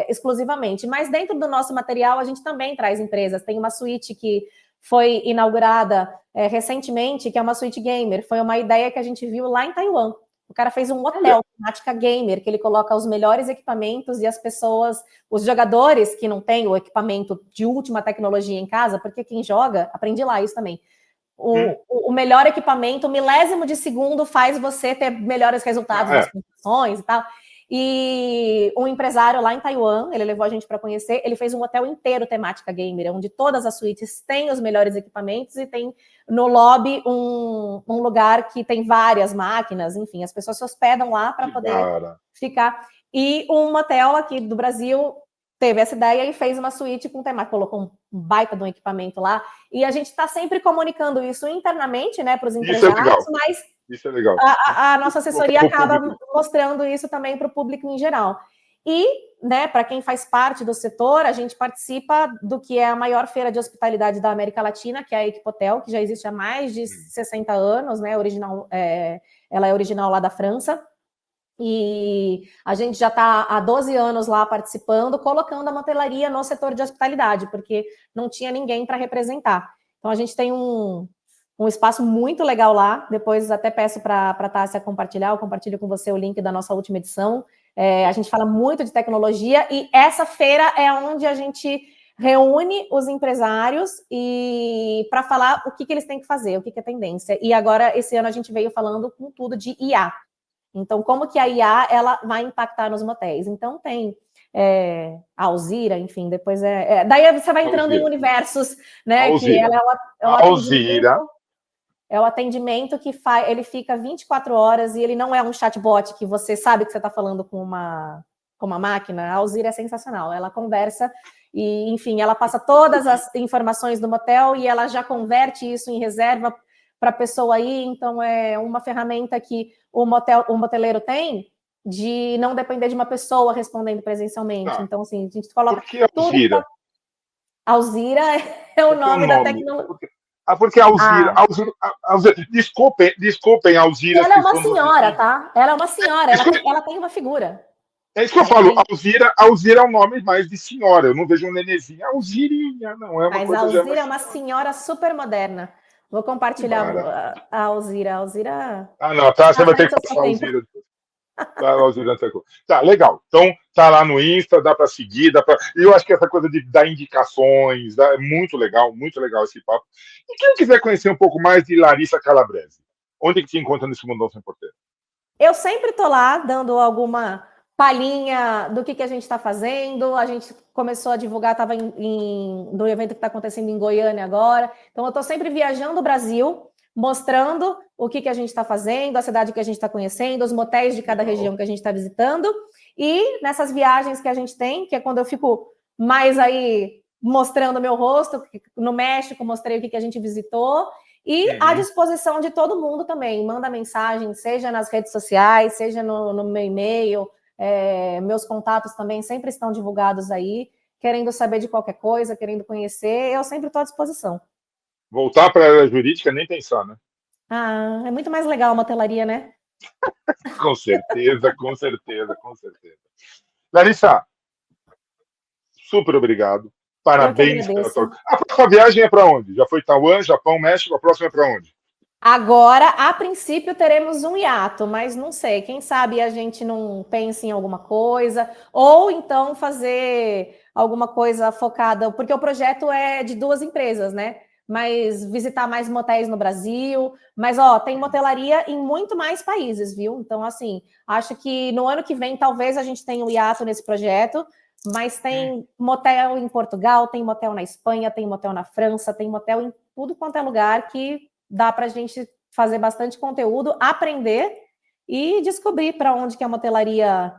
exclusivamente. Mas dentro do nosso material, a gente também traz empresas. Tem uma suíte que foi inaugurada recentemente, que é uma suíte gamer. Foi uma ideia que a gente viu lá em Taiwan. O cara fez um hotel temática gamer, que ele coloca os melhores equipamentos e as pessoas, os jogadores que não têm o equipamento de última tecnologia em casa, porque quem joga, aprendi lá isso também, o melhor equipamento, o milésimo de segundo faz você ter melhores resultados nas competições e tal. E um empresário lá em Taiwan, ele levou a gente para conhecer, ele fez um hotel inteiro temática gamer, onde todas as suítes têm os melhores equipamentos e tem no lobby um lugar que tem várias máquinas, enfim, as pessoas se hospedam lá para poder ficar. E um motel aqui do Brasil teve essa ideia e fez uma suíte com temática, colocou um baita de um equipamento lá, e a gente está sempre comunicando isso internamente, né, para os empresários, mas isso é legal. A nossa assessoria acaba mostrando isso também para o público em geral. E, né, para quem faz parte do setor, a gente participa do que é a maior feira de hospitalidade da América Latina, que é a Equipotel, que já existe há mais de 60 anos, né? Ela é original lá da França. E a gente já está há 12 anos lá participando, colocando a hotelaria no setor de hospitalidade, porque não tinha ninguém para representar. Então, a gente tem um espaço muito legal lá. Depois até peço para a Tássia compartilhar, eu compartilho com você o link da nossa última edição. A gente fala muito de tecnologia e essa feira é onde a gente reúne os empresários e para falar o que eles têm que fazer, o que é tendência. E agora, esse ano, a gente veio falando com tudo de IA. Então, como que a IA ela vai impactar nos motéis? Então, tem a Alzira, enfim, depois daí você vai entrando em universos, né? Alzira. Que Alzira. É o atendimento que ele fica 24 horas e ele não é um chatbot que você sabe que você está falando com uma máquina. A Alzira é sensacional. Ela conversa e, enfim, ela passa todas as informações do motel e ela já converte isso em reserva para a pessoa aí. Então, é uma ferramenta que o moteleiro tem de não depender de uma pessoa respondendo presencialmente. Então, assim, a gente coloca... Por que Alzira? Alzira é o nome da tecnologia. Porque a Alzira... Desculpem, Alzira... Ela é uma senhora, tá? Ela é uma senhora, ela tem uma figura. É isso que eu falo, Alzira é um nome mais de senhora, eu não vejo um nenezinho, Alzirinha, não é uma Mas coisa... Mas a Alzira é uma senhora super moderna. Vou compartilhar a Alzira. Não, tá, você vai ter que passar a Alzira depois. Tá, legal. Então, tá lá no Insta, dá para seguir, E eu acho que essa coisa de dar indicações é muito legal esse papo. E quem quiser conhecer um pouco mais de Larissa Calabrese, onde que te encontra nesse Mundão Sem Porteiro? Eu sempre tô lá dando alguma palhinha do que a gente está fazendo. A gente começou a divulgar, estava no evento que está acontecendo em Goiânia agora. Então, eu estou sempre viajando o Brasil, mostrando o que a gente está fazendo, a cidade que a gente está conhecendo, os motéis de cada região que a gente está visitando. E nessas viagens que a gente tem, que é quando eu fico mais aí mostrando meu rosto, no México mostrei o que a gente visitou, e à disposição de todo mundo também. Manda mensagem, seja nas redes sociais, seja no meu e-mail. Meus contatos também sempre estão divulgados aí. Querendo saber de qualquer coisa, querendo conhecer, eu sempre estou à disposição. Voltar para a área jurídica, nem pensar, né? Ah, é muito mais legal uma hotelaria, né? Com certeza, com certeza, com certeza. Larissa, super obrigado. Eu que Parabéns pela agradeço. tua. A próxima viagem é para onde? Já foi Taiwan, Japão, México, a próxima é para onde? Agora, a princípio, teremos um hiato, mas não sei. Quem sabe a gente não pensa em alguma coisa, ou então fazer alguma coisa focada, porque o projeto é de 2 empresas, né? Mas visitar mais motéis no Brasil. Mas, ó, tem motelaria em muito mais países, viu? Então, assim, acho que no ano que vem talvez a gente tenha um hiato nesse projeto, mas tem motel em Portugal, tem motel na Espanha, tem motel na França, tem motel em tudo quanto é lugar que dá para a gente fazer bastante conteúdo, aprender e descobrir para onde que a motelaria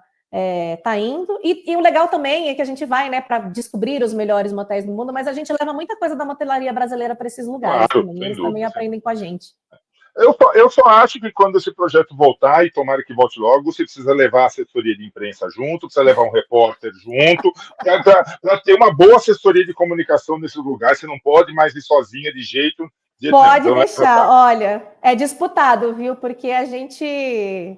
está indo. E o legal também é que a gente vai, né, para descobrir os melhores motéis do mundo, mas a gente leva muita coisa da motelaria brasileira para esses lugares Claro, também. sem Eles também dúvida. aprendem com a gente. Eu só acho que quando esse projeto voltar, e tomara que volte logo, você precisa levar a assessoria de imprensa junto, precisa levar um repórter junto, para ter uma boa assessoria de comunicação nesse lugar. Você não pode mais ir sozinha de jeito nenhum. Pode Então, deixar, olha, é disputado, viu? Porque a gente.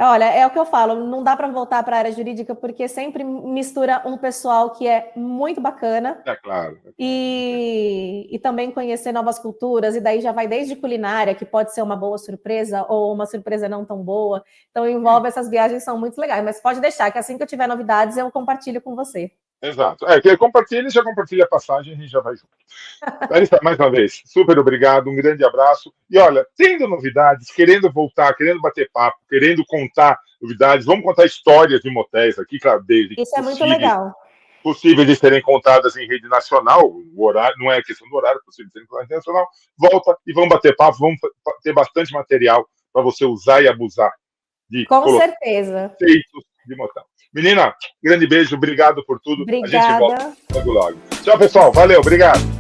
Olha, é o que eu falo, não dá para voltar para a área jurídica porque sempre mistura um pessoal que é muito bacana é claro. e também conhecer novas culturas, e daí já vai desde culinária, que pode ser uma boa surpresa ou uma surpresa não tão boa. Então envolve essas viagens, são muito legais, mas pode deixar que assim que eu tiver novidades eu compartilho com você. Exato. Que compartilha, já compartilha a passagem, a gente já vai junto. Larissa, mais uma vez, super obrigado, um grande abraço. E olha, tendo novidades, querendo voltar, querendo bater papo, querendo contar novidades, vamos contar histórias de motéis aqui, claro, desde que Isso é muito legal. possíveis de serem contadas em rede nacional. O horário, não é questão do horário, é possível de serem contadas em rede nacional. Volta e vamos bater papo, vamos ter bastante material para você usar e abusar de Com certeza. conceitos de motel. Menina, grande beijo, obrigado por tudo. A gente volta Obrigada. logo logo. Tchau, pessoal. Valeu, obrigado.